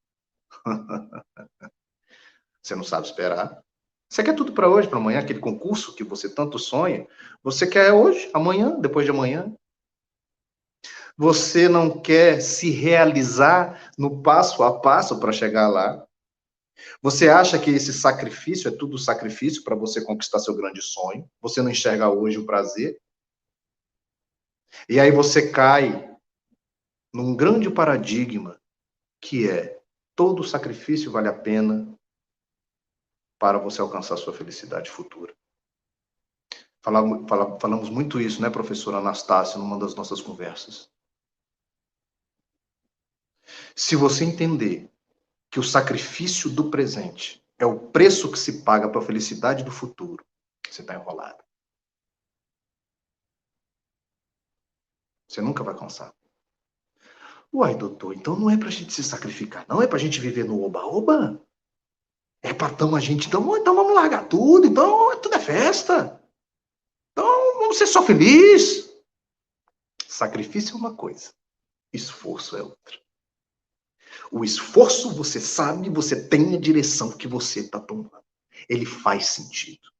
Você não sabe esperar. Você quer tudo para hoje, para amanhã, aquele concurso que você tanto sonha. Você quer hoje, amanhã, depois de amanhã. Você não quer se realizar no passo a passo para chegar lá. Você acha que esse sacrifício é tudo sacrifício para você conquistar seu grande sonho. Você não enxerga hoje o prazer. E aí você cai num grande paradigma que é todo sacrifício vale a pena para você alcançar sua felicidade futura. Falamos muito isso, né, professora Anastácia, numa das nossas conversas. Se você entender que o sacrifício do presente é o preço que se paga para a felicidade do futuro, você está enrolado. Você nunca vai alcançar. Uai, doutor, então não é para a gente se sacrificar, não? É para a gente viver no oba-oba? É para a gente, então vamos largar tudo, então tudo é festa. Então vamos ser só felizes. Sacrifício é uma coisa, esforço é outra. O esforço, você sabe, você tem a direção que você está tomando. Ele faz sentido.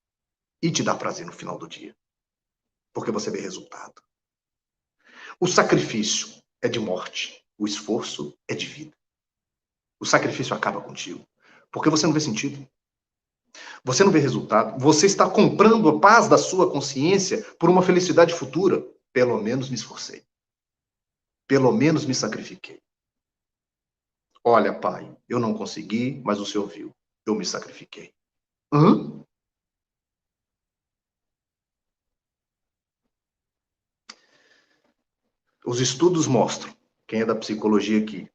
E te dá prazer no final do dia. Porque você vê resultado. O sacrifício é de morte. O esforço é de vida. O sacrifício acaba contigo. Porque você não vê sentido. Você não vê resultado. Você está comprando a paz da sua consciência por uma felicidade futura. Pelo menos me esforcei. Pelo menos me sacrifiquei. Olha, pai, eu não consegui, mas o senhor viu. Eu me sacrifiquei. Hã? Os estudos mostram, quem é da psicologia aqui,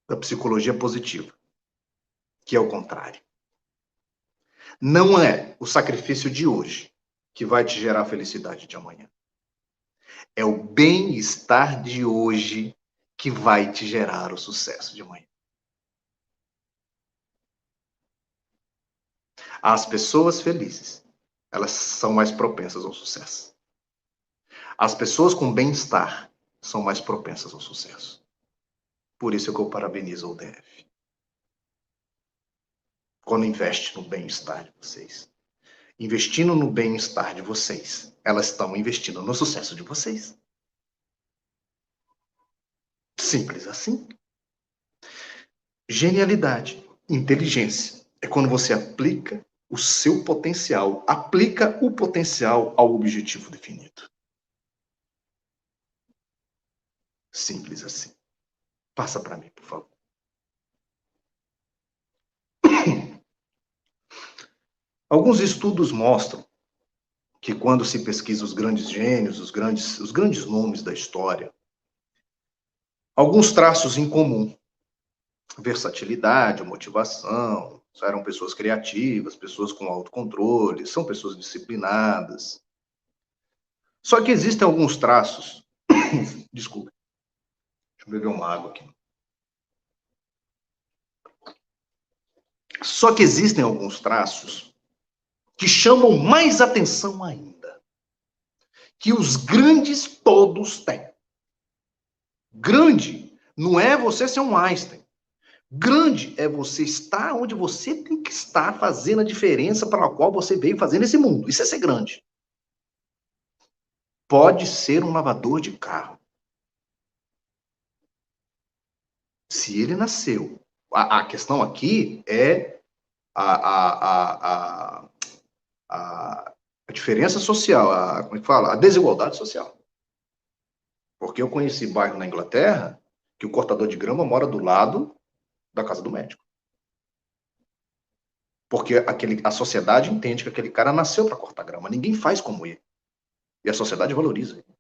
da psicologia positiva, que é o contrário. Não é o sacrifício de hoje que vai te gerar a felicidade de amanhã. É o bem-estar de hoje que vai te gerar o sucesso de amanhã. As pessoas felizes, elas são mais propensas ao sucesso. As pessoas com bem-estar são mais propensas ao sucesso. Por isso que eu parabenizo o DF. Quando investe no bem-estar de vocês. Investindo no bem-estar de vocês, elas estão investindo no sucesso de vocês. Simples assim. Genialidade, inteligência, é quando você aplica o seu potencial, aplica o potencial ao objetivo definido. Simples assim. Passa para mim, por favor. Alguns estudos mostram que quando se pesquisa os grandes gênios, os grandes nomes da história, alguns traços em comum: versatilidade, motivação, eram pessoas criativas, pessoas com autocontrole, são pessoas disciplinadas. Só que existem alguns traços... Desculpa. Deixa eu beber uma água aqui. Só que existem alguns traços que chamam mais atenção ainda, que os grandes todos têm. Grande não é você ser um Einstein. Grande é você estar onde você tem que estar, fazendo a diferença para a qual você veio fazer nesse mundo. Isso é ser grande. Pode ser um lavador de carro. Se ele nasceu. A questão aqui é a diferença social, como é que fala? A desigualdade social. Porque eu conheci bairro na Inglaterra que o cortador de grama mora do lado da casa do médico. Porque a sociedade entende que aquele cara nasceu para cortar grama. Ninguém faz como ele. E a sociedade valoriza ele.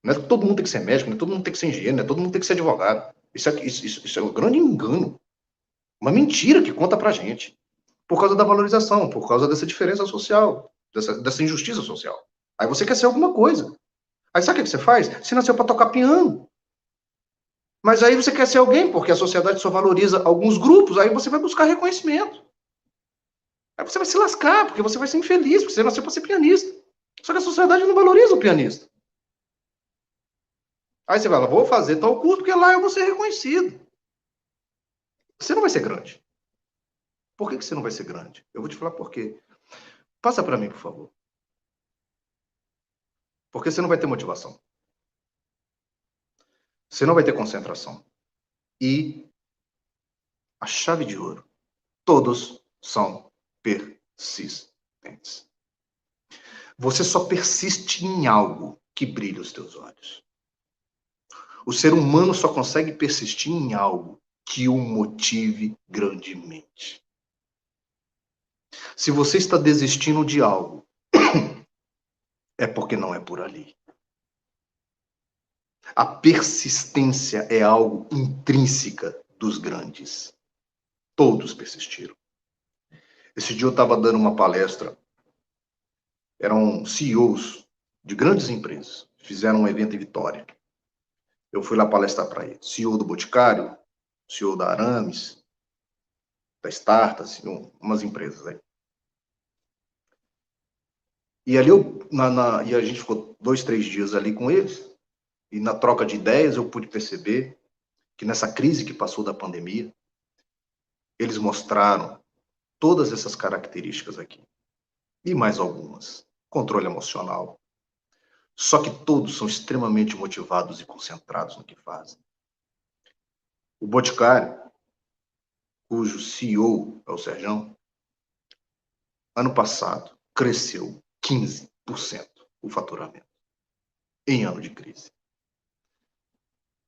Não é que todo mundo tem que ser médico, não é todo mundo tem que ser engenheiro, não é todo mundo tem que ser advogado. Isso é um grande engano. Uma mentira que conta pra gente. Por causa da valorização, por causa dessa diferença social, dessa injustiça social. Aí você quer ser alguma coisa. Aí sabe o que você faz? Você nasceu para tocar piano. Mas aí você quer ser alguém, porque a sociedade só valoriza alguns grupos, aí você vai buscar reconhecimento. Aí você vai se lascar, porque você vai ser infeliz, porque você nasceu para ser pianista. Só que a sociedade não valoriza o pianista. Aí você vai lá, vou fazer tal curso, porque lá eu vou ser reconhecido. Você não vai ser grande. Por que você não vai ser grande? Eu vou te falar por quê. Passa para mim, por favor. Porque você não vai ter motivação. Você não vai ter concentração. E a chave de ouro, todos são persistentes. Você só persiste em algo que brilha os teus olhos. O ser humano só consegue persistir em algo que o motive grandemente. Se você está desistindo de algo, é porque não é por ali. A persistência é algo intrínseca dos grandes. Todos persistiram. Esse dia eu estava dando uma palestra. Eram CEOs de grandes empresas. Fizeram um evento em Vitória. Eu fui lá palestrar para eles. CEO do Boticário, CEO da Arames, da Startas, umas empresas aí. E ali e a gente ficou 2, 3 dias ali com eles. E na troca de ideias eu pude perceber que nessa crise que passou da pandemia, eles mostraram todas essas características aqui. E mais algumas. Controle emocional. Só que todos são extremamente motivados e concentrados no que fazem. O Boticário, cujo CEO é o Serjão, ano passado cresceu 15% o faturamento em ano de crise.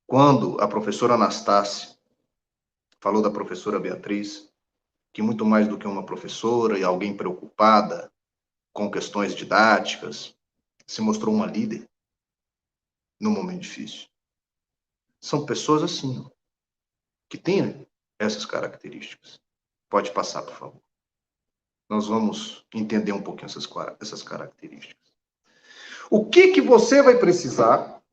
Quando a professora Anastácia falou da professora Beatriz, que muito mais do que uma professora e alguém preocupada com questões didáticas, se mostrou uma líder num momento difícil. São pessoas assim, que têm essas características. Pode passar, por favor. Nós vamos entender um pouquinho essas características. O que você vai precisar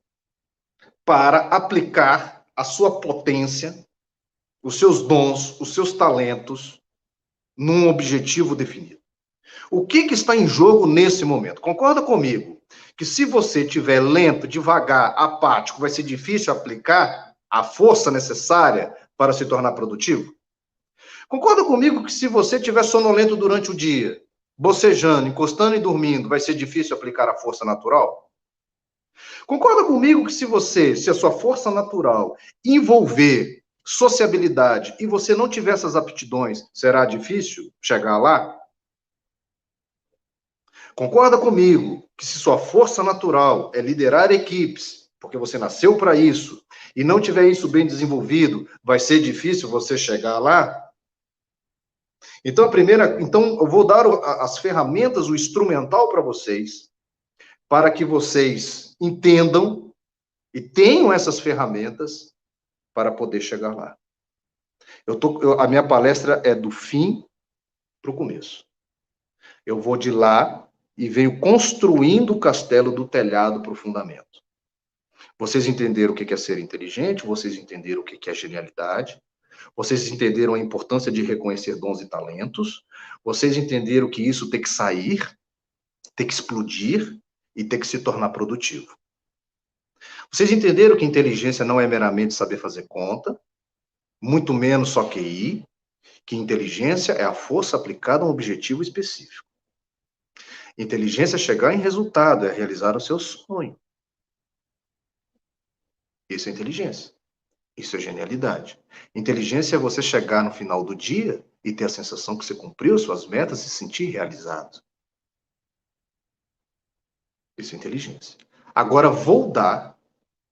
para aplicar a sua potência, os seus dons, os seus talentos num objetivo definido. O que está em jogo nesse momento? Concorda comigo que se você estiver lento, devagar, apático, vai ser difícil aplicar a força necessária para se tornar produtivo? Concorda comigo que se você estiver sonolento durante o dia, bocejando, encostando e dormindo, vai ser difícil aplicar a força natural? Concorda comigo que se a sua força natural envolver sociabilidade e você não tiver essas aptidões, será difícil chegar lá? Concorda comigo que se sua força natural é liderar equipes, porque você nasceu para isso, e não tiver isso bem desenvolvido, vai ser difícil você chegar lá? Então, eu vou dar as ferramentas, o instrumental para vocês, para que vocês entendam e tenham essas ferramentas para poder chegar lá. A minha palestra é do fim para o começo. Eu vou de lá e venho construindo o castelo do telhado para o fundamento. Vocês entenderam o que é ser inteligente, vocês entenderam o que é genialidade, vocês entenderam a importância de reconhecer dons e talentos, vocês entenderam que isso tem que sair, tem que explodir e tem que se tornar produtivo. Vocês entenderam que inteligência não é meramente saber fazer conta, muito menos só QI, que inteligência é a força aplicada a um objetivo específico. Inteligência é chegar em resultado, é realizar o seu sonho. Isso é inteligência. Isso é genialidade. Inteligência é você chegar no final do dia e ter a sensação que você cumpriu suas metas e se sentir realizado. Isso é inteligência. Agora vou dar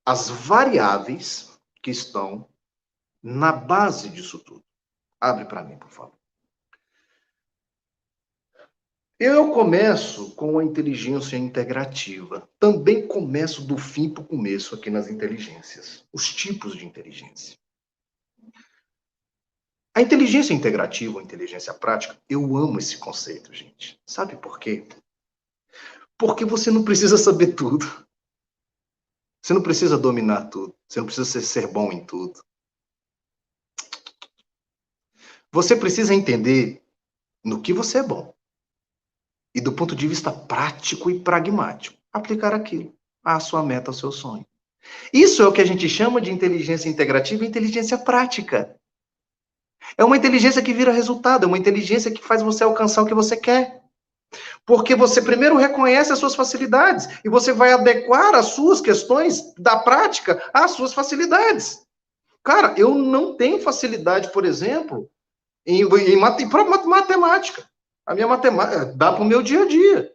as variáveis que estão na base disso tudo. Abre para mim, por favor. Eu começo com a inteligência integrativa. Também começo do fim para o começo aqui nas inteligências. Os tipos de inteligência. A inteligência integrativa ou inteligência prática, eu amo esse conceito, gente. Sabe por quê? Porque você não precisa saber tudo. Você não precisa dominar tudo. Você não precisa ser bom em tudo. Você precisa entender no que você é bom. E do ponto de vista prático e pragmático, aplicar aquilo à sua meta, ao seu sonho. Isso é o que a gente chama de inteligência integrativa e inteligência prática. É uma inteligência que vira resultado, é uma inteligência que faz você alcançar o que você quer. Porque você primeiro reconhece as suas facilidades e você vai adequar as suas questões da prática às suas facilidades. Cara, eu não tenho facilidade, por exemplo, em matemática. A minha matemática dá para o meu dia a dia.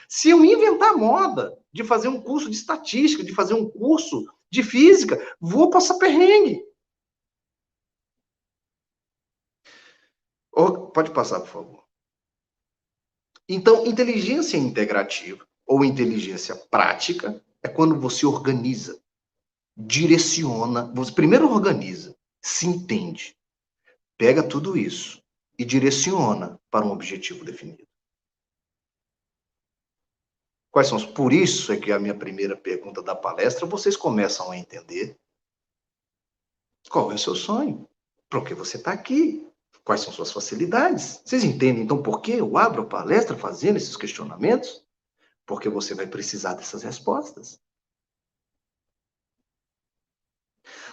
Se eu inventar moda de fazer um curso de estatística, de fazer um curso de física, vou passar perrengue. Pode passar, por favor. Então, inteligência integrativa ou inteligência prática é quando você organiza, direciona, você primeiro organiza, se entende, pega tudo isso e direciona para um objetivo definido. Quais são os? Por isso é que a minha primeira pergunta da palestra, vocês começam a entender qual é o seu sonho, por que você está aqui, quais são suas facilidades. Vocês entendem, então, por que eu abro a palestra fazendo esses questionamentos? Porque você vai precisar dessas respostas.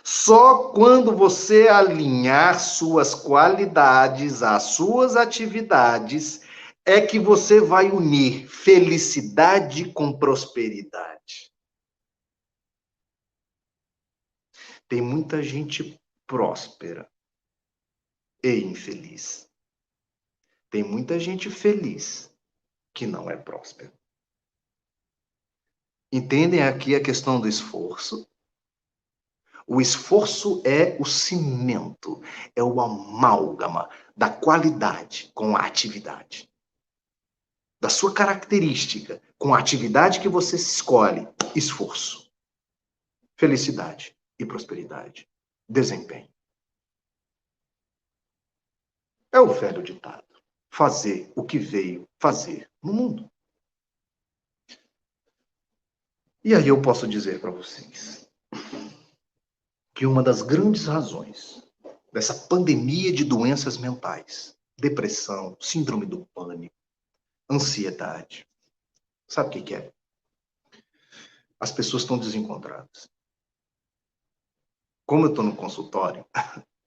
Só quando você alinhar suas qualidades às suas atividades é que você vai unir felicidade com prosperidade. Tem muita gente próspera e infeliz. Tem muita gente feliz que não é próspera. Entendem aqui a questão do esforço? O esforço é o cimento, é o amálgama da qualidade com a atividade. Da sua característica com a atividade que você escolhe, esforço, felicidade e prosperidade, desempenho. É o velho ditado. Fazer o que veio fazer no mundo. E aí eu posso dizer para vocês que uma das grandes razões dessa pandemia de doenças mentais depressão, síndrome do pânico, ansiedade. Sabe o que que é? As pessoas estão desencontradas. Como eu estou no consultório,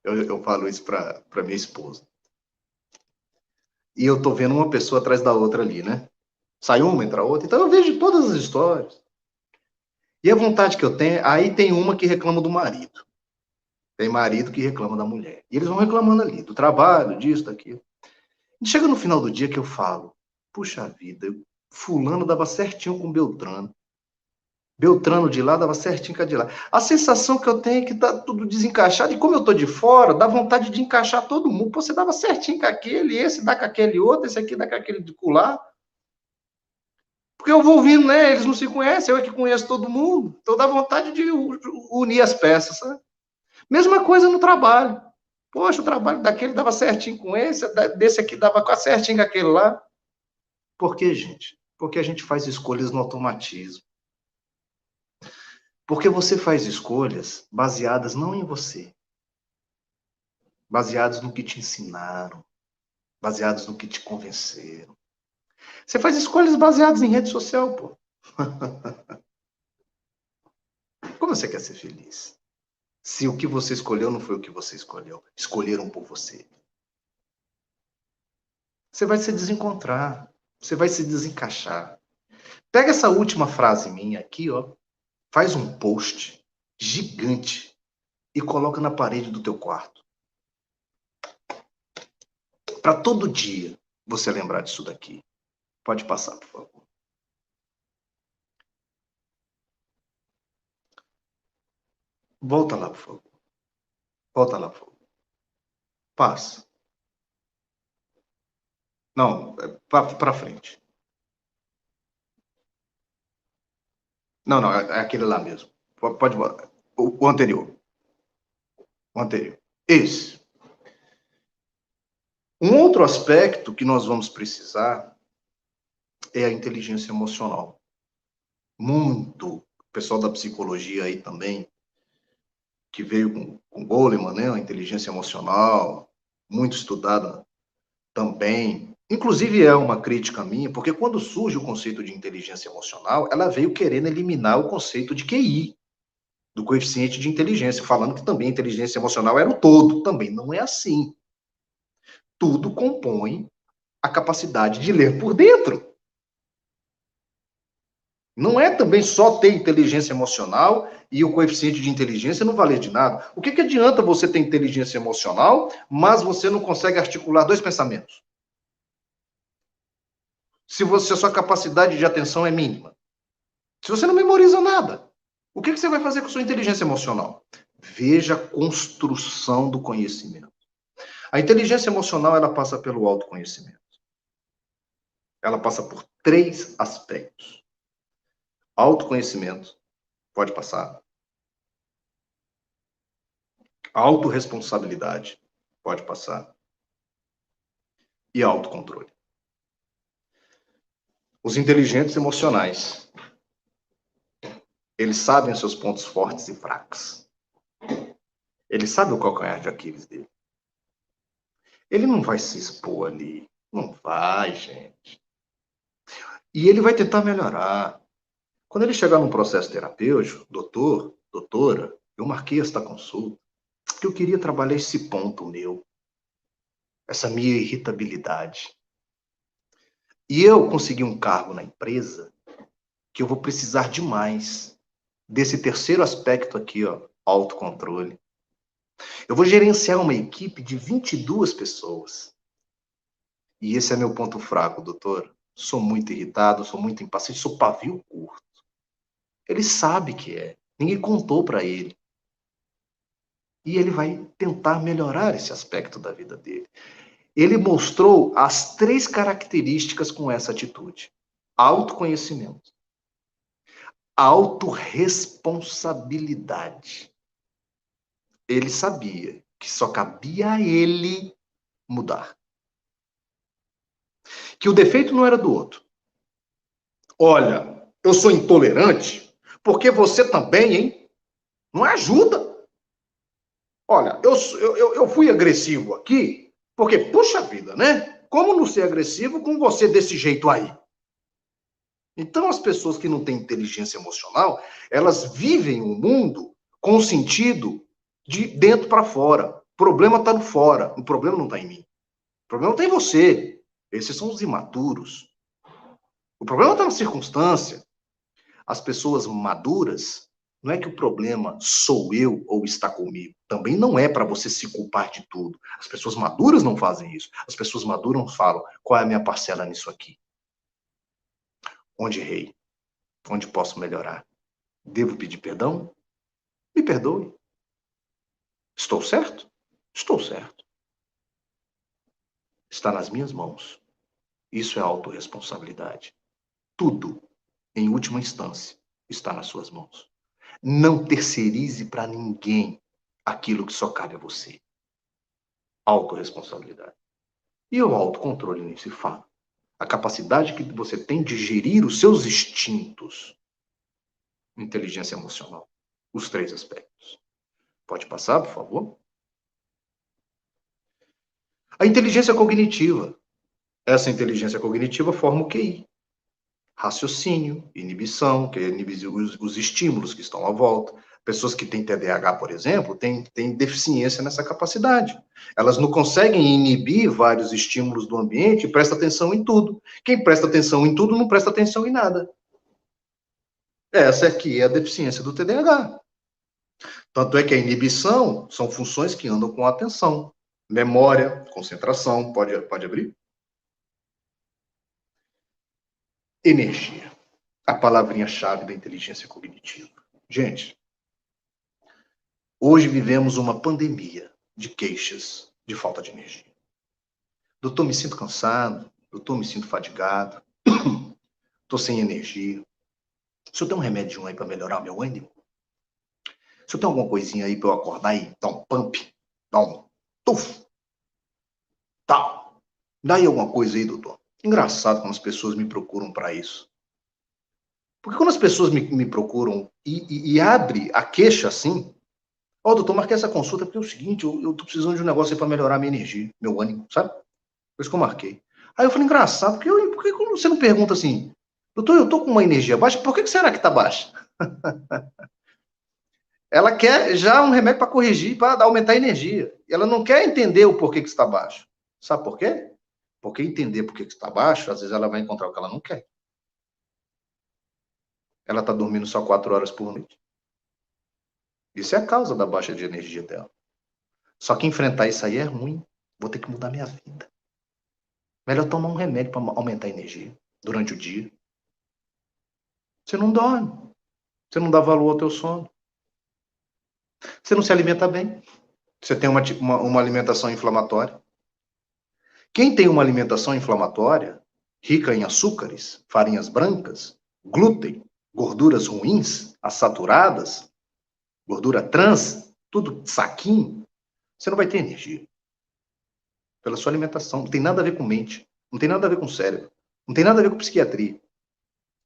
eu falo isso para minha esposa. E eu estou vendo uma pessoa atrás da outra ali, né? Sai uma, entra outra. Então eu vejo todas as histórias. E a vontade que eu tenho, aí tem uma que reclama do marido. Tem marido que reclama da mulher. E eles vão reclamando ali, do trabalho, disso, daquilo. E chega no final do dia que eu falo, puxa vida, fulano dava certinho com Beltrano. Beltrano de lá dava certinho com a de lá. A sensação que eu tenho é que tá tudo desencaixado. E como eu tô de fora, dá vontade de encaixar todo mundo. Pô, você dava certinho com aquele, esse dá com aquele outro, esse aqui dá com aquele de colar. Porque eu vou ouvindo, né? Eles não se conhecem, eu é que conheço todo mundo. Então dá vontade de unir as peças, sabe? Mesma coisa no trabalho. Poxa, o trabalho daquele dava certinho com esse, desse aqui dava quase certinho com aquele lá. Por quê, gente? Porque a gente faz escolhas no automatismo. Porque você faz escolhas baseadas não em você, baseadas no que te ensinaram, baseadas no que te convenceram. Você faz escolhas baseadas em rede social, pô. Como você quer ser feliz? Se o que você escolheu não foi o que você escolheu, escolheram por você. Você vai se desencontrar, você vai se desencaixar. Pega essa última frase minha aqui, ó, faz um post gigante e coloca na parede do teu quarto. Para todo dia você lembrar disso daqui. Pode passar, por favor. Volta lá, por favor. Volta lá, por favor. Passa. Não, para frente. Não, não, é aquele lá mesmo. Pode botar. O anterior. O anterior. Esse. Um outro aspecto que nós vamos precisar é a inteligência emocional. Muito. O pessoal da psicologia aí também, que veio com Goleman, né? A inteligência emocional, muito estudada também. Inclusive é uma crítica minha, porque quando surge o conceito de inteligência emocional, ela veio querendo eliminar o conceito de QI, do coeficiente de inteligência, falando que também a inteligência emocional era o todo. Também não é assim. Tudo compõe a capacidade de ler por dentro. Não é também só ter inteligência emocional e o coeficiente de inteligência não valer de nada. O que adianta você ter inteligência emocional, mas você não consegue articular dois pensamentos? Se a sua capacidade de atenção é mínima. Se você não memoriza nada, o que você vai fazer com a sua inteligência emocional? Veja a construção do conhecimento. A inteligência emocional, ela passa pelo autoconhecimento. Ela passa por 3 aspectos. Autoconhecimento, pode passar. Autorresponsabilidade, pode passar. E autocontrole. Os inteligentes emocionais, eles sabem os seus pontos fortes e fracos. Ele sabe o calcanhar de Aquiles dele. Ele não vai se expor ali. Não vai, gente. E ele vai tentar melhorar. Quando ele chegar num processo terapêutico, doutor, doutora, eu marquei esta consulta, porque eu queria trabalhar esse ponto meu, essa minha irritabilidade. E eu consegui um cargo na empresa que eu vou precisar demais desse terceiro aspecto aqui, ó, autocontrole. Eu vou gerenciar uma equipe de 22 pessoas. E esse é meu ponto fraco, doutor. Sou muito irritado, sou muito impaciente, sou pavio curto. Ele sabe que é. Ninguém contou para ele. E ele vai tentar melhorar esse aspecto da vida dele. Ele mostrou as 3 características com essa atitude. Autoconhecimento. Autorresponsabilidade. Ele sabia que só cabia a ele mudar. Que o defeito não era do outro. Olha, eu sou intolerante porque você também, hein? Não ajuda. Olha, eu fui agressivo aqui Porque, puxa vida, né? Como não ser agressivo com você desse jeito aí? Então, as pessoas que não têm inteligência emocional, elas vivem o mundo com o sentido de dentro para fora. O problema está no fora, o problema não está em mim. O problema está em você. Esses são os imaturos. O problema está na circunstância. As pessoas maduras, não é que o problema sou eu ou está comigo. Também não é para você se culpar de tudo. As pessoas maduras não fazem isso. As pessoas maduras falam, qual é a minha parcela nisso aqui? Onde errei? Onde posso melhorar? Devo pedir perdão? Me perdoe. Estou certo? Estou certo. Está nas minhas mãos. Isso é autorresponsabilidade. Tudo, em última instância, está nas suas mãos. Não terceirize para ninguém aquilo que só cabe a você. Autorresponsabilidade. E o autocontrole nem se fala. A capacidade que você tem de gerir os seus instintos. Inteligência emocional. Os 3 aspectos. Pode passar, por favor? A inteligência cognitiva. Essa inteligência cognitiva forma o QI. Raciocínio, inibição, que é inibir os estímulos que estão à volta. Pessoas que têm TDAH, por exemplo, têm deficiência nessa capacidade. Elas não conseguem inibir vários estímulos do ambiente e presta atenção em tudo. Quem presta atenção em tudo não presta atenção em nada. Essa aqui é a deficiência do TDAH. Tanto é que a inibição são funções que andam com a atenção. Memória, concentração, pode abrir? Energia. A palavrinha-chave da inteligência cognitiva. Gente, hoje vivemos uma pandemia de queixas de falta de energia. Doutor, me sinto cansado. Doutor, me sinto fadigado. Estou sem energia. O senhor tem um remédio aí para melhorar o meu ânimo? O senhor tem alguma coisinha aí para eu acordar e dar um pump? Dar um tuf? Tal. Dá aí alguma coisa aí, doutor? Engraçado quando as pessoas me procuram para isso. Porque quando as pessoas me procuram e abre a queixa assim, ó, doutor, marquei essa consulta porque é o seguinte, eu tô precisando de um negócio aí para melhorar a minha energia, meu ânimo, sabe? Por isso que eu marquei. Aí eu falei, engraçado, por que você não pergunta assim, doutor, eu tô com uma energia baixa, por que será que tá baixa? Ela quer já um remédio para corrigir, para aumentar a energia. Ela não quer entender o porquê que está baixo. Sabe por quê? Porque entender por que está baixo, às vezes ela vai encontrar o que ela não quer. Ela está dormindo só 4 horas por noite. Isso é a causa da baixa de energia dela. Só que enfrentar isso aí é ruim. Vou ter que mudar minha vida. Melhor tomar um remédio para aumentar a energia durante o dia. Você não dorme. Você não dá valor ao teu sono. Você não se alimenta bem. Você tem uma alimentação inflamatória. Quem tem uma alimentação inflamatória, rica em açúcares, farinhas brancas, glúten, gorduras ruins, as saturadas, gordura trans, tudo saquinho, você não vai ter energia. Pela sua alimentação. Não tem nada a ver com mente. Não tem nada a ver com cérebro. Não tem nada a ver com psiquiatria.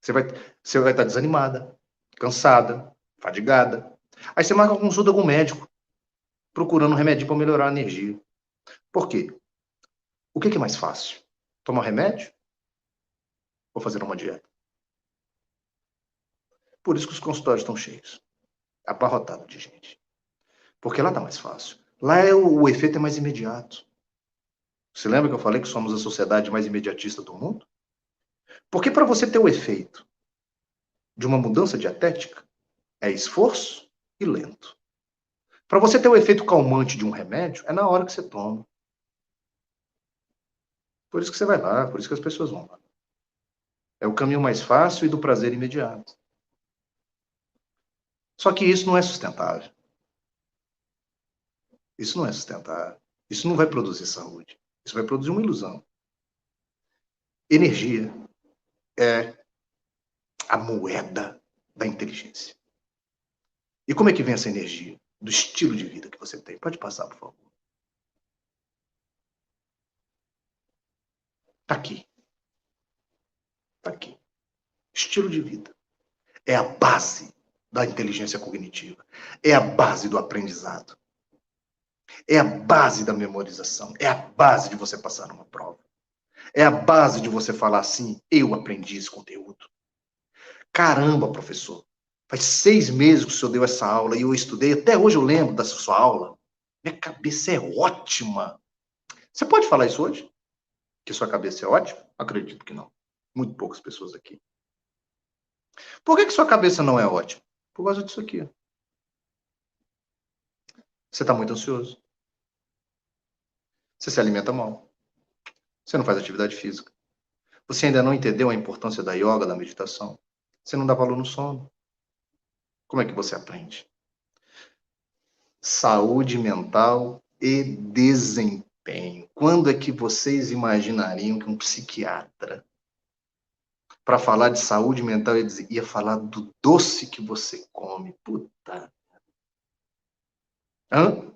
Você vai estar desanimada, cansada, fadigada. Aí você marca uma consulta com o médico, procurando um remédio para melhorar a energia. Por quê? O que é mais fácil? Tomar remédio? Ou fazer uma dieta? Por isso que os consultórios estão cheios. Abarrotados de gente. Porque lá está mais fácil. Lá o efeito é mais imediato. Você lembra que eu falei que somos a sociedade mais imediatista do mundo? Porque para você ter o efeito de uma mudança dietética, é esforço e lento. Para você ter o efeito calmante de um remédio, é na hora que você toma. Por isso que você vai lá, por isso que as pessoas vão lá. É o caminho mais fácil e do prazer imediato. Só que isso não é sustentável. Isso não é sustentável. Isso não vai produzir saúde. Isso vai produzir uma ilusão. Energia é a moeda da inteligência. E como é que vem essa energia? Do estilo de vida que você tem. Pode passar, por favor. Está aqui. Está aqui. Estilo de vida. É a base da inteligência cognitiva. É a base do aprendizado. É a base da memorização. É a base de você passar numa prova. É a base de você falar assim, eu aprendi esse conteúdo. Caramba, professor. Faz 6 meses que o senhor deu essa aula e eu estudei. Até hoje eu lembro dessa sua aula. Minha cabeça é ótima. Você pode falar isso hoje? Que sua cabeça é ótima? Acredito que não. Muito poucas pessoas aqui. Por que sua cabeça não é ótima? Por causa disso aqui. Você está muito ansioso. Você se alimenta mal. Você não faz atividade física. Você ainda não entendeu a importância da yoga, da meditação. Você não dá valor no sono. Como é que você aprende? Saúde mental e desempenho. Quando é que vocês imaginariam que um psiquiatra, para falar de saúde mental, ia falar do doce que você come? Puta. Hã?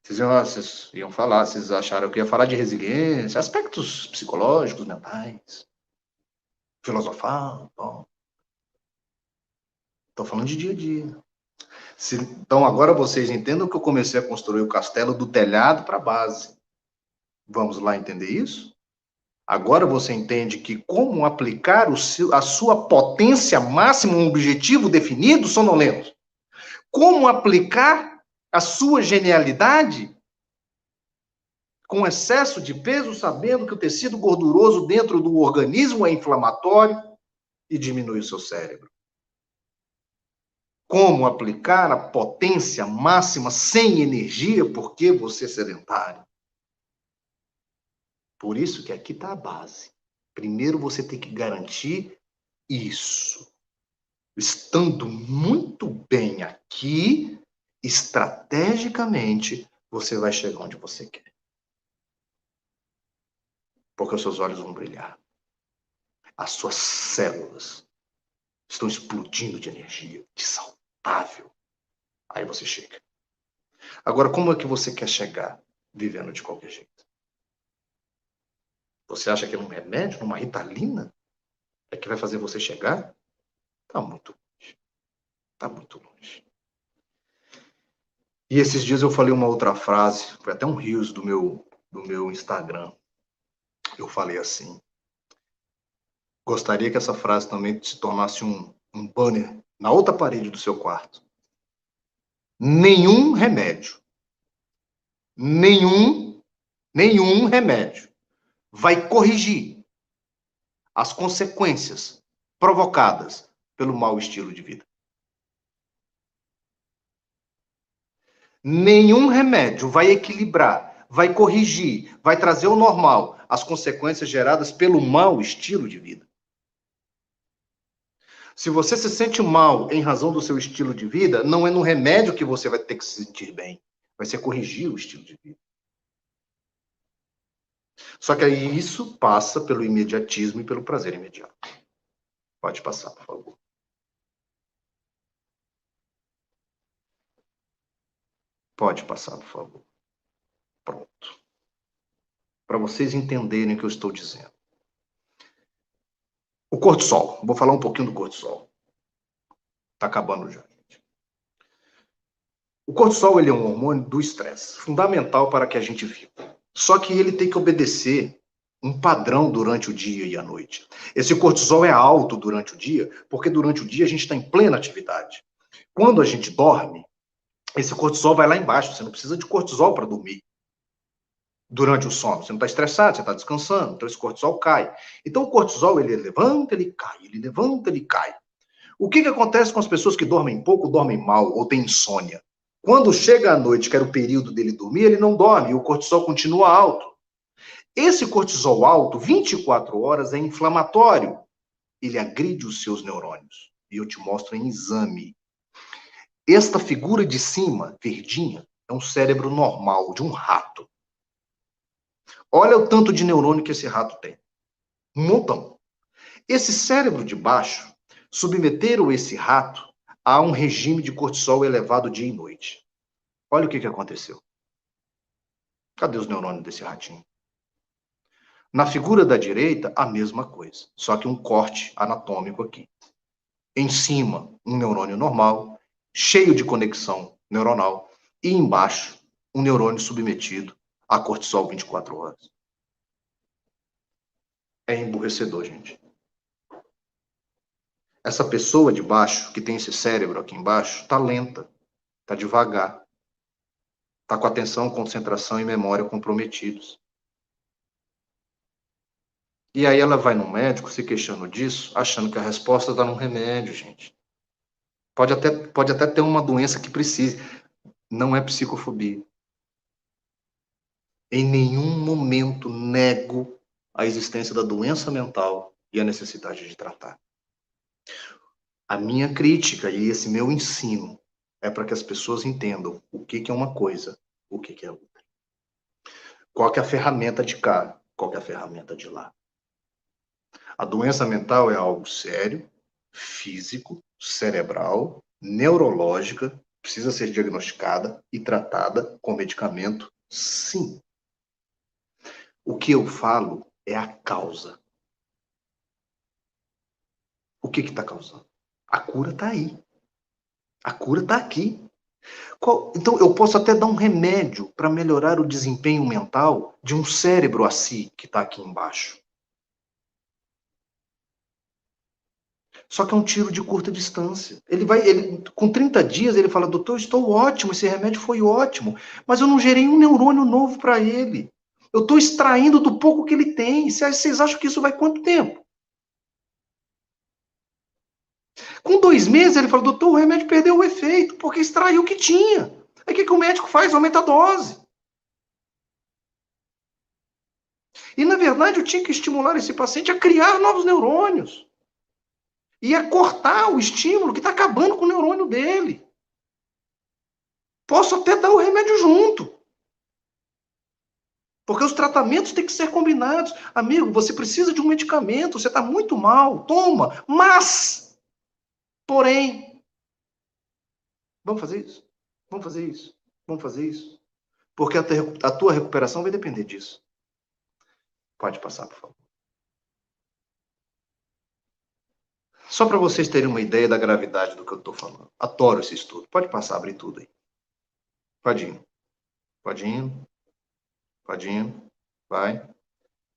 Vocês iam falar, vocês acharam que eu ia falar de resiliência, aspectos psicológicos, mentais, filosofar. Estou falando de dia a dia. Então, agora vocês entendam que eu comecei a construir o castelo do telhado para a base. Vamos lá entender isso? Agora você entende que como aplicar a sua potência máxima, um objetivo definido, sonolento. Como aplicar a sua genialidade com excesso de peso, sabendo que o tecido gorduroso dentro do organismo é inflamatório e diminui o seu cérebro. Como aplicar a potência máxima sem energia, porque você é sedentário. Por isso que aqui está a base. Primeiro você tem que garantir isso. Estando muito bem aqui, estrategicamente, você vai chegar onde você quer. Porque os seus olhos vão brilhar. As suas células estão explodindo de energia, de saudável. Aí você chega. Agora, como é que você quer chegar vivendo de qualquer jeito? Você acha que é num remédio, numa Ritalina, é que vai fazer você chegar? Está muito longe. Está muito longe. E esses dias eu falei uma outra frase, foi até um reels do meu Instagram. Eu falei assim, gostaria que essa frase também se tornasse um banner na outra parede do seu quarto. Nenhum remédio, nenhum remédio vai corrigir as consequências provocadas pelo mau estilo de vida. Nenhum remédio vai equilibrar, vai corrigir, vai trazer ao normal as consequências geradas pelo mau estilo de vida. Se você se sente mal em razão do seu estilo de vida, não é no remédio que você vai ter que se sentir bem. Vai ser corrigir o estilo de vida. Só que aí isso passa pelo imediatismo e pelo prazer imediato. Pode passar, por favor. Pode passar, por favor. Pronto. Para vocês entenderem o que eu estou dizendo. O cortisol. Vou falar um pouquinho do cortisol. Está acabando já, gente. O cortisol ele é um hormônio do estresse, fundamental para que a gente viva. Só que ele tem que obedecer um padrão durante o dia e a noite. Esse cortisol é alto durante o dia, porque durante o dia a gente está em plena atividade. Quando a gente dorme, esse cortisol vai lá embaixo. Você não precisa de cortisol para dormir. Durante o sono, você não está estressado, você está descansando, então esse cortisol cai. Então o cortisol, ele levanta, ele cai, ele levanta, ele cai. O que acontece com as pessoas que dormem pouco, dormem mal, ou têm insônia? Quando chega a noite, que era o período dele dormir, ele não dorme, e o cortisol continua alto. Esse cortisol alto, 24 horas, é inflamatório. Ele agride os seus neurônios. E eu te mostro em exame. Esta figura de cima, verdinha, é um cérebro normal, de um rato. Olha o tanto de neurônio que esse rato tem. Um montão. Esse cérebro de baixo, submeteram esse rato a um regime de cortisol elevado dia e noite. Olha o que aconteceu. Cadê os neurônios desse ratinho? Na figura da direita, a mesma coisa, só que um corte anatômico aqui. Em cima, um neurônio normal, cheio de conexão neuronal, e embaixo, um neurônio submetido a cortisol 24 horas. É emburrecedor, gente. Essa pessoa de baixo, que tem esse cérebro aqui embaixo, está lenta, está devagar, está com atenção, concentração e memória comprometidos. E aí ela vai no médico se queixando disso, achando que a resposta está num remédio, gente. Pode até ter uma doença que precise. Não é psicofobia. Em nenhum momento nego a existência da doença mental e a necessidade de tratar. A minha crítica e esse meu ensino é para que as pessoas entendam o que é uma coisa, o que é outra. Qual que é a ferramenta de cá, qual que é a ferramenta de lá. A doença mental é algo sério, físico, cerebral, neurológica, precisa ser diagnosticada e tratada com medicamento, sim. O que eu falo é a causa. O que está causando? A cura está aí. A cura está aqui. Então, eu posso até dar um remédio para melhorar o desempenho mental de um cérebro assim que está aqui embaixo. Só que é um tiro de curta distância. Com 30 dias, ele fala, doutor, estou ótimo, esse remédio foi ótimo, mas eu não gerei um neurônio novo para ele. Eu estou extraindo do pouco que ele tem. Vocês acham que isso vai quanto tempo? Com 2 meses, ele fala, doutor, o remédio perdeu o efeito, porque extraiu o que tinha. Aí o que o médico faz? Aumenta a dose. E, na verdade, eu tinha que estimular esse paciente a criar novos neurônios. E a cortar o estímulo que está acabando com o neurônio dele. Posso até dar o remédio junto. Porque os tratamentos têm que ser combinados. Amigo, você precisa de um medicamento, você está muito mal, toma. Mas, porém, vamos fazer isso? Vamos fazer isso? Vamos fazer isso? Porque a tua recuperação vai depender disso. Pode passar, por favor. Só para vocês terem uma ideia da gravidade do que eu estou falando. Adoro esse estudo. Pode passar, abrir tudo aí. Pode ir. Pode ir. Pode ir. Vai.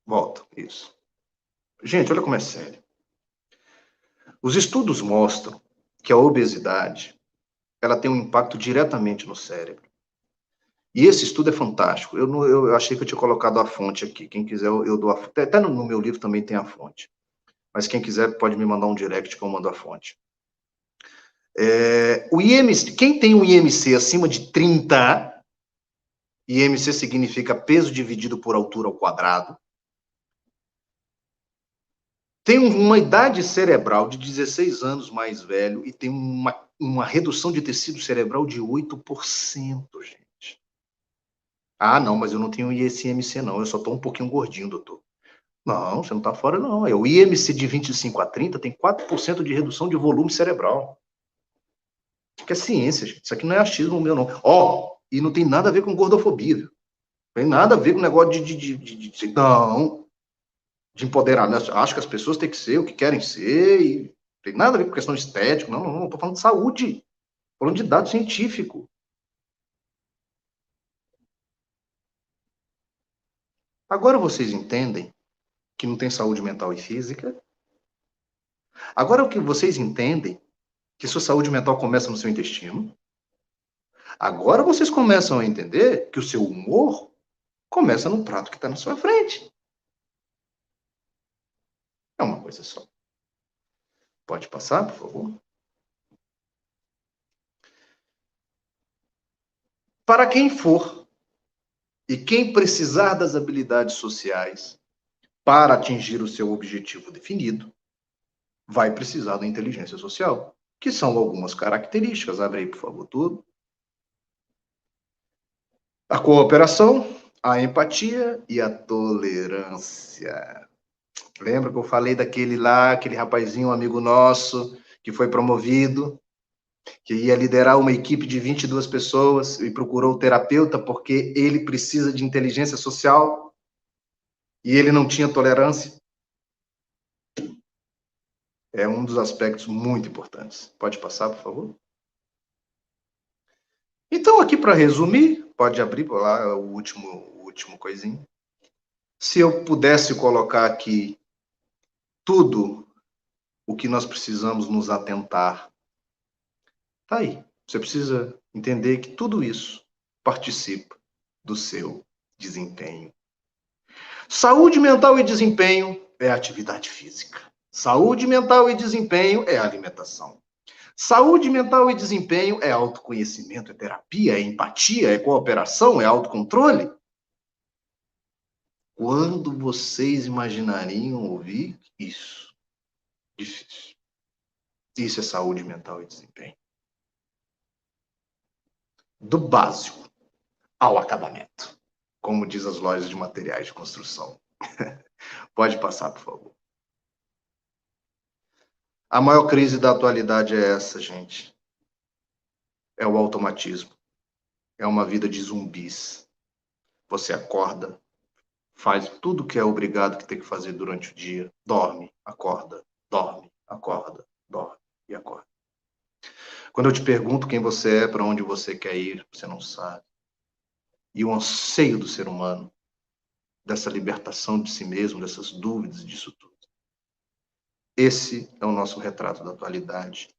Volta. Isso. Gente, olha como é sério. Os estudos mostram que a obesidade ela tem um impacto diretamente no cérebro. E esse estudo é fantástico. Eu achei que eu tinha colocado a fonte aqui. Quem quiser, eu dou a fonte. Até no meu livro também tem a fonte. Mas quem quiser pode me mandar um direct que eu mando a fonte. O IMC, quem tem um IMC acima de 30, IMC significa peso dividido por altura ao quadrado, tem uma idade cerebral de 16 anos mais velho e tem uma redução de tecido cerebral de 8%, gente. Ah, não, mas eu não tenho esse IMC, não. Eu só estou um pouquinho gordinho, doutor. Não, você não está fora, não. O IMC de 25 a 30 tem 4% de redução de volume cerebral. Isso aqui é ciência, gente. Isso aqui não é achismo meu, não. E não tem nada a ver com gordofobia, viu? Não tem nada a ver com negócio não, de empoderamento. Acho que as pessoas têm que ser o que querem ser e não tem nada a ver com questão estética. Não. Estou falando de saúde. Estou falando de dado científico. Agora vocês entendem que não tem saúde mental e física? Agora o que vocês entendem que sua saúde mental começa no seu intestino? Agora vocês começam a entender que o seu humor começa no prato que está na sua frente. É uma coisa só. Pode passar, por favor? Para quem for e quem precisar das habilidades sociais para atingir o seu objetivo definido, vai precisar da inteligência social, que são algumas características. Abre aí, por favor, tudo. A cooperação, a empatia e a tolerância. Lembra que eu falei daquele lá, aquele rapazinho, um amigo nosso, que foi promovido, que ia liderar uma equipe de 22 pessoas e procurou o terapeuta porque ele precisa de inteligência social e ele não tinha tolerância? É um dos aspectos muito importantes. Pode passar, por favor? Então, aqui para resumir, Pode abrir lá o último coisinho. Se eu pudesse colocar aqui tudo o que nós precisamos nos atentar, tá aí. Você precisa entender que tudo isso participa do seu desempenho. Saúde mental e desempenho é atividade física. Saúde mental e desempenho é alimentação. Saúde mental e desempenho é autoconhecimento, é terapia, é empatia, é cooperação, é autocontrole. Quando vocês imaginariam ouvir isso? Difícil. Isso é saúde mental e desempenho. Do básico ao acabamento, como diz as lojas de materiais de construção. Pode passar, por favor. A maior crise da atualidade é essa, gente. É o automatismo. É uma vida de zumbis. Você acorda, faz tudo que é obrigado que tem que fazer durante o dia, dorme, acorda, dorme, acorda, dorme e acorda. Quando eu te pergunto quem você é, para onde você quer ir, você não sabe. E o anseio do ser humano, dessa libertação de si mesmo, dessas dúvidas, disso tudo. Esse é o nosso retrato da atualidade.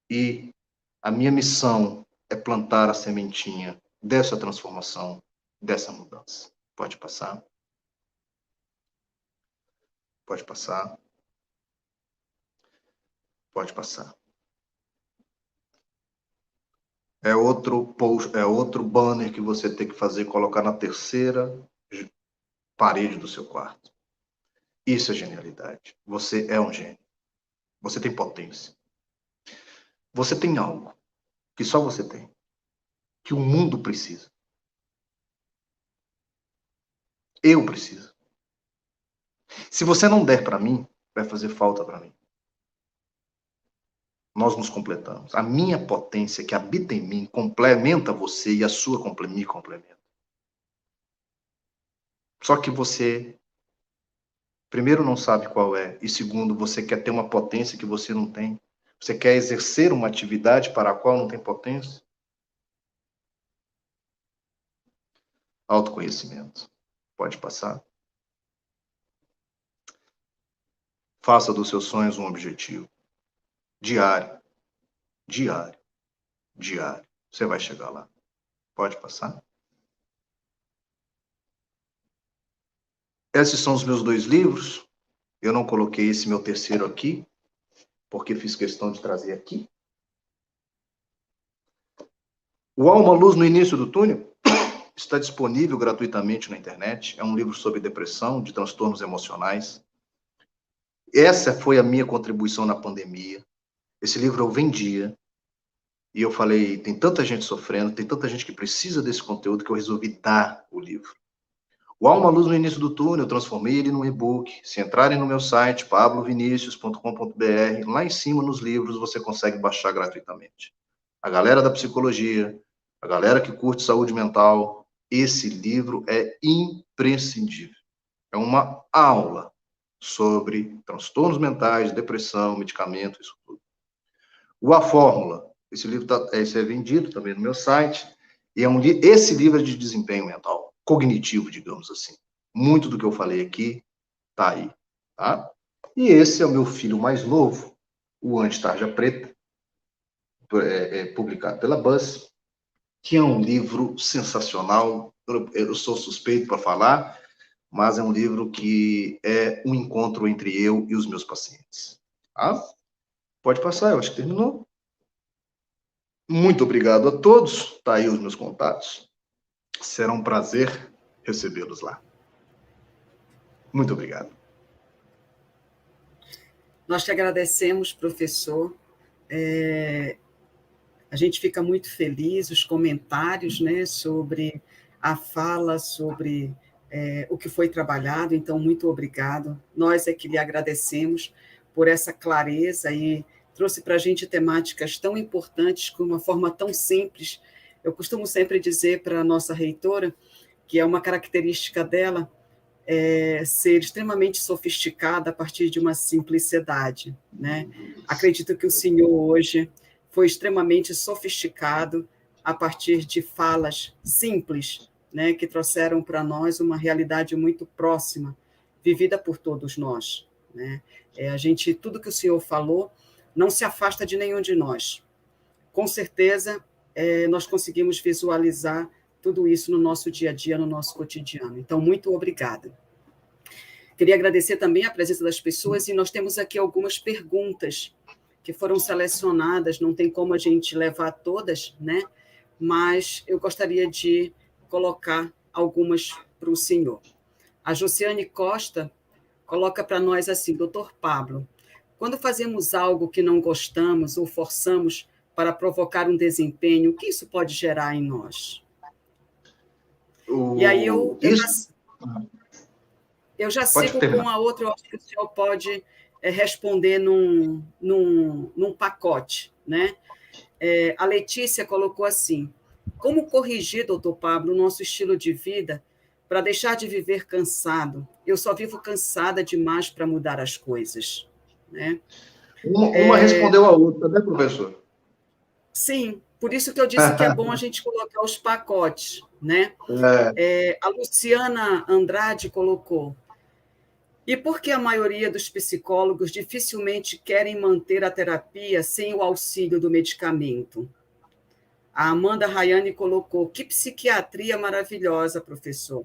E a minha missão é plantar a sementinha dessa transformação, dessa mudança. Pode passar? Pode passar? Pode passar. É outro post, é outro banner que você tem que fazer, colocar na terceira parede do seu quarto. Isso é genialidade. Você é um gênio. Você tem potência. Você tem algo que só você tem, que o mundo precisa. Eu preciso. Se você não der para mim, vai fazer falta para mim. Nós nos completamos. A minha potência que habita em mim complementa você e a sua me complementa. Só que você, primeiro, não sabe qual é, e segundo, você quer ter uma potência que você não tem. Você quer exercer uma atividade para a qual não tem potência. Autoconhecimento. Pode passar. Faça dos seus sonhos um objetivo. Diário. Diário. Diário. Você vai chegar lá. Pode passar. Esses são os meus 2 livros. Eu não coloquei esse meu terceiro aqui, porque fiz questão de trazer aqui. O Há uma Luz no Início do Túnel está disponível gratuitamente na internet. É um livro sobre depressão, de transtornos emocionais. Essa foi a minha contribuição na pandemia. Esse livro eu vendia. E eu falei, tem tanta gente sofrendo, tem tanta gente que precisa desse conteúdo que eu resolvi dar o livro. O Há uma Luz no Início do Túnel, eu transformei ele num e-book. Se entrarem no meu site, pablovinicius.com.br, lá em cima nos livros você consegue baixar gratuitamente. A galera da psicologia, a galera que curte saúde mental, esse livro é imprescindível. É uma aula sobre transtornos mentais, depressão, medicamento, isso tudo. O A Fórmula, esse livro esse é vendido também no meu site, e esse livro é de desempenho mental, cognitivo, digamos assim. Muito do que eu falei aqui está aí, tá? E esse é o meu filho mais novo, o Anti-Tarja Preta, publicado pela Buzz, que é um livro sensacional. Eu sou suspeito para falar, mas é um livro que é um encontro entre eu e os meus pacientes. Tá? Pode passar, eu acho que terminou. Muito obrigado a todos. Tá aí os meus contatos. Será um prazer recebê-los lá. Muito obrigado. Nós te agradecemos, professor. A gente fica muito feliz, os comentários, né, sobre a fala, sobre o que foi trabalhado, então, muito obrigado. Nós é que lhe agradecemos por essa clareza e trouxe para a gente temáticas tão importantes com uma forma tão simples. Eu costumo sempre dizer para a nossa reitora que é uma característica dela ser extremamente sofisticada a partir de uma simplicidade, né? Acredito que o senhor hoje foi extremamente sofisticado a partir de falas simples, né, que trouxeram para nós uma realidade muito próxima, vivida por todos nós, né? Tudo que o senhor falou não se afasta de nenhum de nós. Com certeza, nós conseguimos visualizar tudo isso no nosso dia a dia, no nosso cotidiano. Então, muito obrigada. Queria agradecer também a presença das pessoas, e nós temos aqui algumas perguntas que foram selecionadas, não tem como a gente levar todas, né? Mas eu gostaria de colocar algumas para o senhor. A Josiane Costa coloca para nós assim: doutor Pablo, quando fazemos algo que não gostamos ou forçamos para provocar um desempenho, o que isso pode gerar em nós? E aí eu já sigo com a outra, eu acho que o senhor pode responder num pacote, né? A Letícia colocou assim: como corrigir, doutor Pablo, o nosso estilo de vida para deixar de viver cansado? Eu só vivo cansada demais para mudar as coisas, né? Uma respondeu a outra, né, professor? Sim, por isso que eu disse que é bom a gente colocar os pacotes, né? A Luciana Andrade colocou: e por que a maioria dos psicólogos dificilmente querem manter a terapia sem o auxílio do medicamento? A Amanda Rayane colocou: que psiquiatria maravilhosa, professor.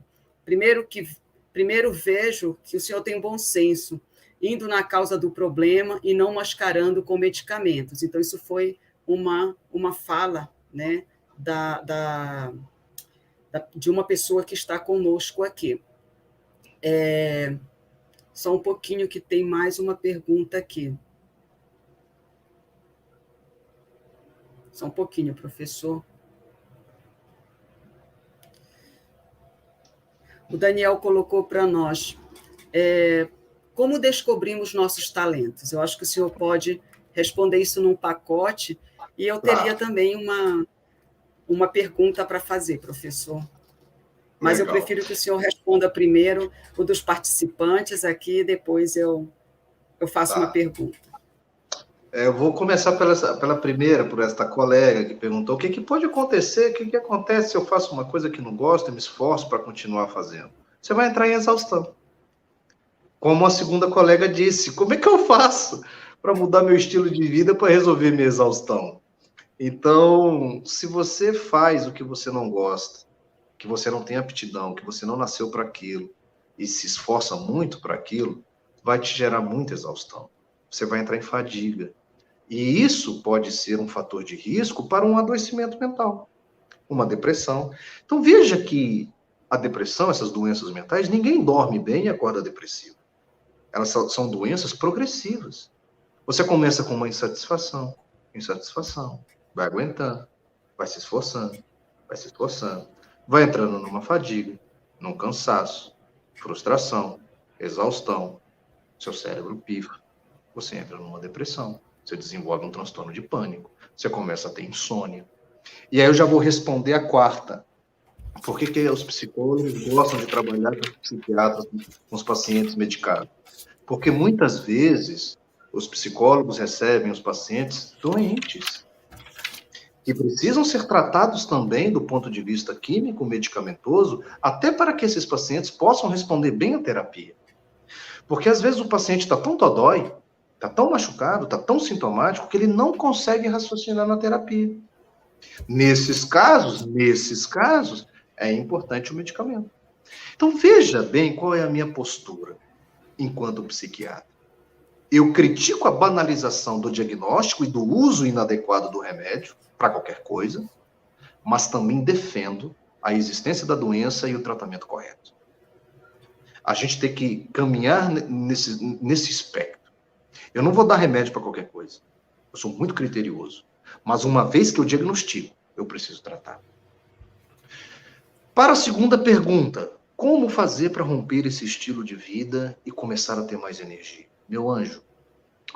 Primeiro vejo que o senhor tem bom senso, indo na causa do problema e não mascarando com medicamentos. Então, isso foi uma fala, né, de uma pessoa que está conosco aqui. Só um pouquinho que tem mais uma pergunta aqui. Só um pouquinho, professor. O Daniel colocou para nós: como descobrimos nossos talentos? Eu acho que o senhor pode responder isso num pacote, e eu teria também uma pergunta para fazer, professor. Mas legal. Eu prefiro que o senhor responda primeiro o dos participantes aqui, depois eu faço uma pergunta. Eu vou começar pela primeira, por esta colega que perguntou: o que pode acontecer, o que acontece se eu faço uma coisa que não gosto e me esforço para continuar fazendo? Você vai entrar em exaustão. Como a segunda colega disse: como é que eu faço para mudar meu estilo de vida para resolver minha exaustão? Então, se você faz o que você não gosta, que você não tem aptidão, que você não nasceu para aquilo, e se esforça muito para aquilo, vai te gerar muita exaustão. Você vai entrar em fadiga. E isso pode ser um fator de risco para um adoecimento mental, uma depressão. Então, veja que a depressão, essas doenças mentais, ninguém dorme bem e acorda depressivo. Elas são doenças progressivas. Você começa com uma insatisfação, vai aguentando, vai se esforçando, vai entrando numa fadiga, num cansaço, frustração, exaustão, seu cérebro pifa, você entra numa depressão, você desenvolve um transtorno de pânico, você começa a ter insônia. E aí eu já vou responder a quarta. Por que os psicólogos gostam de trabalhar com os psiquiatras, com os pacientes medicados? Porque muitas vezes os psicólogos recebem os pacientes doentes e precisam ser tratados também do ponto de vista químico, medicamentoso, até para que esses pacientes possam responder bem à terapia. Porque às vezes o paciente está tão dodói, está tão machucado, está tão sintomático, que ele não consegue raciocinar na terapia. Nesses casos, é importante o medicamento. Então veja bem qual é a minha postura enquanto psiquiatra. Eu critico a banalização do diagnóstico e do uso inadequado do remédio para qualquer coisa, mas também defendo a existência da doença e o tratamento correto. A gente tem que caminhar nesse espectro. Eu não vou dar remédio para qualquer coisa. Eu sou muito criterioso. Mas uma vez que eu diagnostico, eu preciso tratar. Para a segunda pergunta, como fazer para romper esse estilo de vida e começar a ter mais energia? Meu anjo,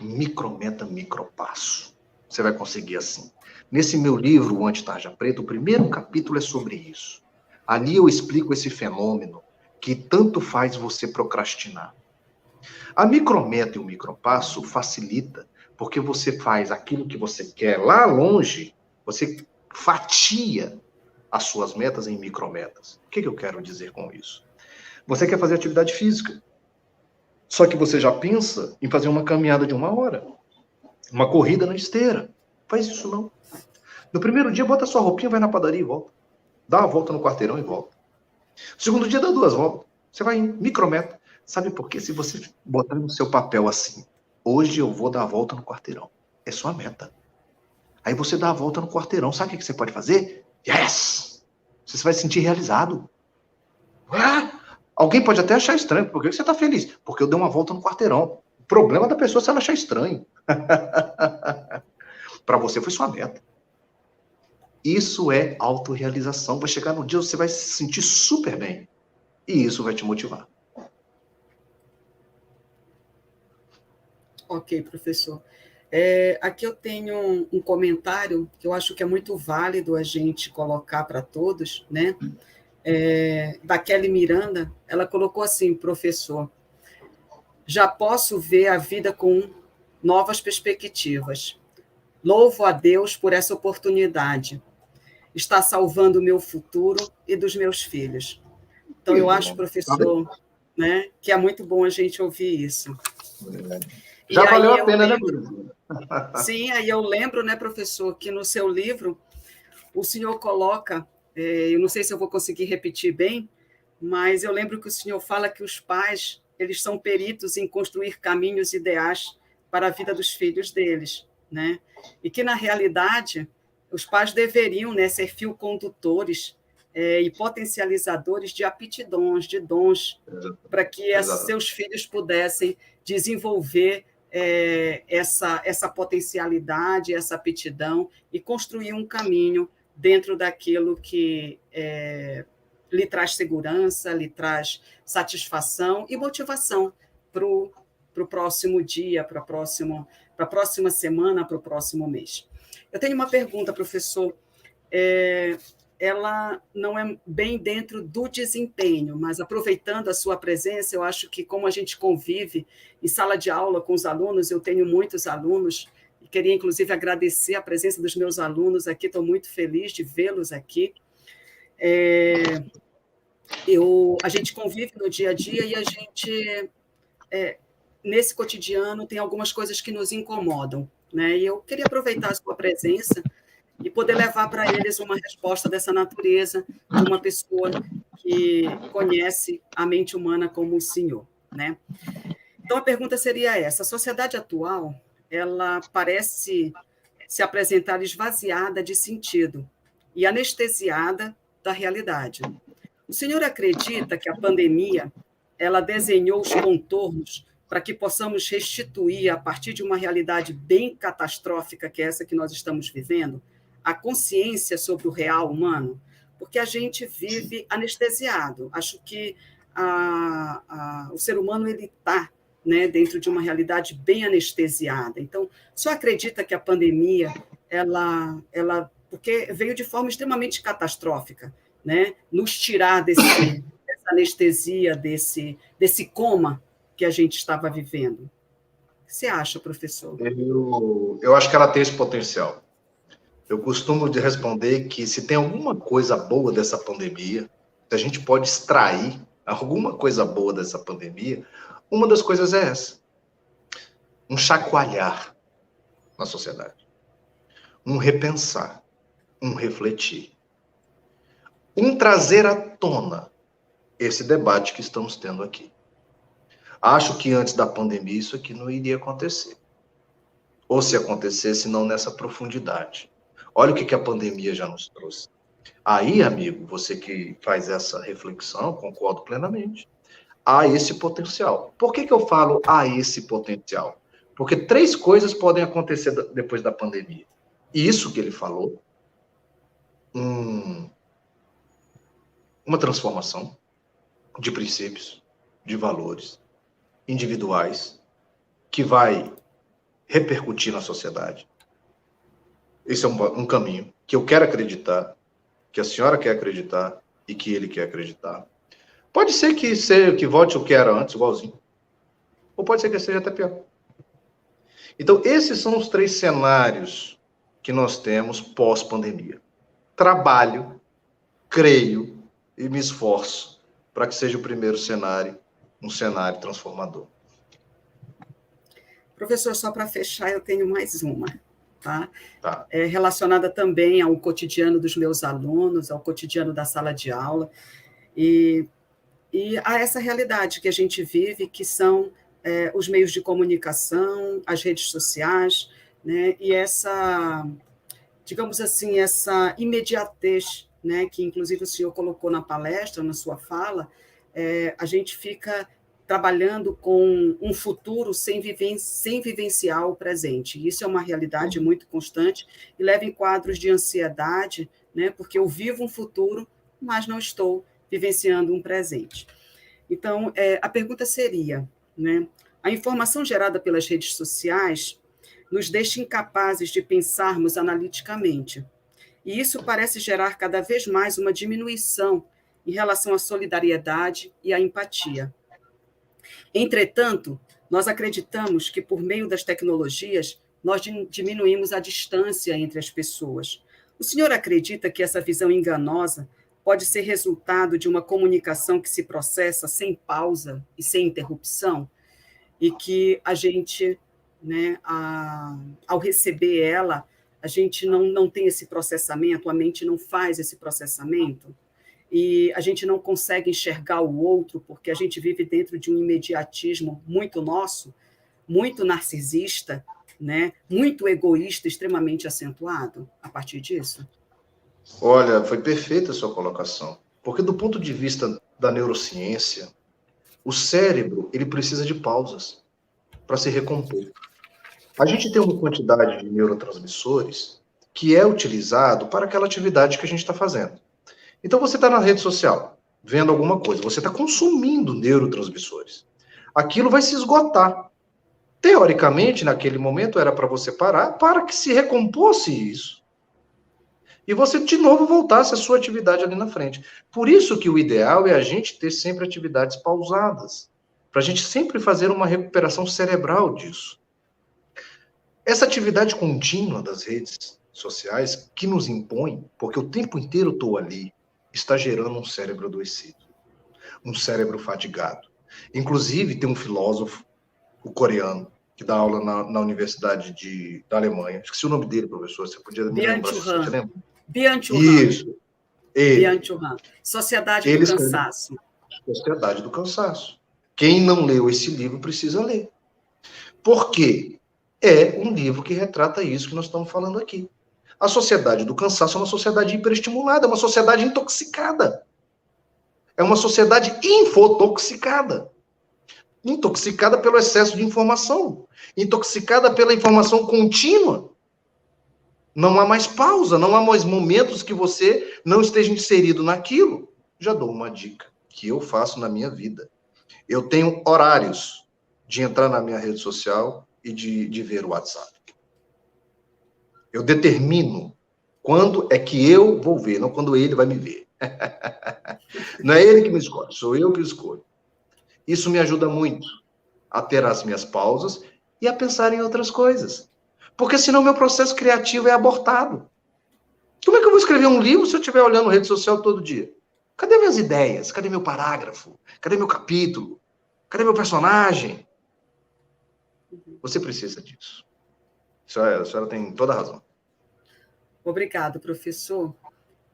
micrometa, micropasso. Você vai conseguir assim. Nesse meu livro, O Anti-Tarja Preta, o primeiro capítulo é sobre isso. Ali eu explico esse fenômeno que tanto faz você procrastinar. A micrometa e o micropasso facilita, porque você faz aquilo que você quer lá longe, você fatia as suas metas em micrometas. O que eu quero dizer com isso? Você quer fazer atividade física, só que você já pensa em fazer uma caminhada de 1 hora, uma corrida na esteira. Faz isso não. No primeiro dia, bota sua roupinha, vai na padaria e volta. Dá uma volta no quarteirão e volta. No segundo dia, dá 2 voltas. Você vai em micrometa. Sabe por quê? Se você botar no seu papel assim, hoje eu vou dar a volta no quarteirão. É sua meta. Aí você dá a volta no quarteirão. Sabe o que você pode fazer? Yes! Você vai se sentir realizado. Ah! Alguém pode até achar estranho. Por que você está feliz? Porque eu dei uma volta no quarteirão. O problema da pessoa é se ela achar estranho. Para você foi sua meta. Isso é autorrealização. Vai chegar no dia, você vai se sentir super bem. E isso vai te motivar. Ok, professor. Aqui eu tenho um comentário que eu acho que é muito válido a gente colocar para todos, né? Da Kelly Miranda. Ela colocou assim, professor: já posso ver a vida com novas perspectivas. Louvo a Deus por essa oportunidade. Está salvando o meu futuro e dos meus filhos. Então, eu acho, professor, né, que é muito bom a gente ouvir isso. Já valeu a pena, né, Sim, aí eu lembro, né, professor, que no seu livro o senhor coloca, eu não sei se eu vou conseguir repetir bem, mas eu lembro que o senhor fala que os pais, eles são peritos em construir caminhos ideais para a vida dos filhos deles, né? E que, na realidade, os pais deveriam, né, ser fio-condutores e potencializadores de aptidões, de dons, para que seus filhos pudessem desenvolver essa potencialidade, essa aptidão e construir um caminho dentro daquilo que lhe traz segurança, lhe traz satisfação e motivação para o próximo dia, para a próxima semana, para o próximo mês. Eu tenho uma pergunta, professor. Ela não é bem dentro do desempenho, mas aproveitando a sua presença, eu acho que como a gente convive em sala de aula com os alunos, eu tenho muitos alunos, e queria inclusive agradecer a presença dos meus alunos aqui, estou muito feliz de vê-los aqui. A gente convive no dia a dia e a gente, nesse cotidiano, tem algumas coisas que nos incomodam, né? E eu queria aproveitar a sua presença e poder levar para eles uma resposta dessa natureza, de uma pessoa que conhece a mente humana como o senhor, né? Então, a pergunta seria essa: a sociedade atual, ela parece se apresentar esvaziada de sentido e anestesiada da realidade. O senhor acredita que a pandemia, ela desenhou os contornos para que possamos restituir, a partir de uma realidade bem catastrófica, que é essa que nós estamos vivendo, a consciência sobre o real humano? Porque a gente vive anestesiado. Acho que o ser humano está, né, dentro de uma realidade bem anestesiada. Então, só acredita que a pandemia, porque veio de forma extremamente catastrófica, né, nos tirar dessa anestesia, desse coma que a gente estava vivendo. O que você acha, professor? Eu acho que ela tem esse potencial. Eu costumo responder que se tem alguma coisa boa dessa pandemia, se a gente pode extrair alguma coisa boa dessa pandemia, uma das coisas é essa: um chacoalhar na sociedade, um repensar, um refletir, um trazer à tona esse debate que estamos tendo aqui. Acho que antes da pandemia isso aqui não iria acontecer. Ou se acontecesse, não nessa profundidade. Olha o que a pandemia já nos trouxe. Aí, amigo, você que faz essa reflexão, concordo plenamente, há esse potencial. Por que eu falo há esse potencial? Porque 3 coisas podem acontecer depois da pandemia. E isso que ele falou, uma transformação de princípios, de valores individuais, que vai repercutir na sociedade. Esse é um caminho que eu quero acreditar, que a senhora quer acreditar e que ele quer acreditar. Pode ser que volte o que era antes, igualzinho. Ou pode ser que seja até pior. Então, esses são os 3 cenários que nós temos pós-pandemia. trabalho, creio e me esforço para que seja o primeiro cenário, um cenário transformador. Professor, só para fechar, eu tenho mais uma, tá? Tá. Relacionada também ao cotidiano dos meus alunos, ao cotidiano da sala de aula, e a essa realidade que a gente vive, que são os meios de comunicação, as redes sociais, né? E essa, digamos assim, essa imediatez, né? Que inclusive o senhor colocou na palestra, na sua fala, a gente fica trabalhando com um futuro sem vivenciar o presente. Isso é uma realidade muito constante e leva em quadros de ansiedade, né? Porque eu vivo um futuro, mas não estou vivenciando um presente. Então, a pergunta seria, né, a informação gerada pelas redes sociais nos deixa incapazes de pensarmos analiticamente. E isso parece gerar cada vez mais uma diminuição em relação à solidariedade e à empatia. Entretanto, nós acreditamos que, por meio das tecnologias, nós diminuímos a distância entre as pessoas. O senhor acredita que essa visão enganosa pode ser resultado de uma comunicação que se processa sem pausa e sem interrupção? E que a gente, né, ao receber ela, a gente não tem esse processamento, a mente não faz esse processamento? E a gente não consegue enxergar o outro, porque a gente vive dentro de um imediatismo muito nosso, muito narcisista, né? Muito egoísta, extremamente acentuado a partir disso? Olha, foi perfeita a sua colocação, porque do ponto de vista da neurociência, o cérebro ele precisa de pausas para se recompor. A gente tem uma quantidade de neurotransmissores que é utilizado para aquela atividade que a gente está fazendo. Então, você está na rede social, vendo alguma coisa, você está consumindo neurotransmissores. Aquilo vai se esgotar. Teoricamente, naquele momento, era para você parar, para que se recomposse isso. E você, de novo, voltasse à sua atividade ali na frente. Por isso que o ideal é a gente ter sempre atividades pausadas, para a gente sempre fazer uma recuperação cerebral disso. Essa atividade contínua das redes sociais que nos impõe, porque o tempo inteiro eu estou ali, está gerando um cérebro adoecido, um cérebro fatigado. Inclusive, tem um filósofo, o coreano, que dá aula na Universidade da Alemanha. Esqueci o nome dele, professor. Você podia me lembrar? Você lembra? Byung-Chul Han. Isso. Byung-Chul Han. Sociedade do Cansaço. Sociedade do Cansaço. Quem não leu esse livro precisa ler. Por quê? É um livro que retrata isso que nós estamos falando aqui. A sociedade do cansaço é uma sociedade hiperestimulada, é uma sociedade intoxicada. É uma sociedade infotoxicada. Intoxicada pelo excesso de informação. Intoxicada pela informação contínua. Não há mais pausa, não há mais momentos que você não esteja inserido naquilo. Já dou uma dica que eu faço na minha vida. Eu tenho horários de entrar na minha rede social e de ver o WhatsApp. Eu determino quando é que eu vou ver, não quando ele vai me ver. Não é ele que me escolhe, sou eu que escolho. Isso me ajuda muito a ter as minhas pausas e a pensar em outras coisas. Porque senão meu processo criativo é abortado. Como é que eu vou escrever um livro se eu estiver olhando rede social todo dia? Cadê minhas ideias? Cadê meu parágrafo? Cadê meu capítulo? Cadê meu personagem? Você precisa disso. A senhora tem toda a razão. Obrigado, professor.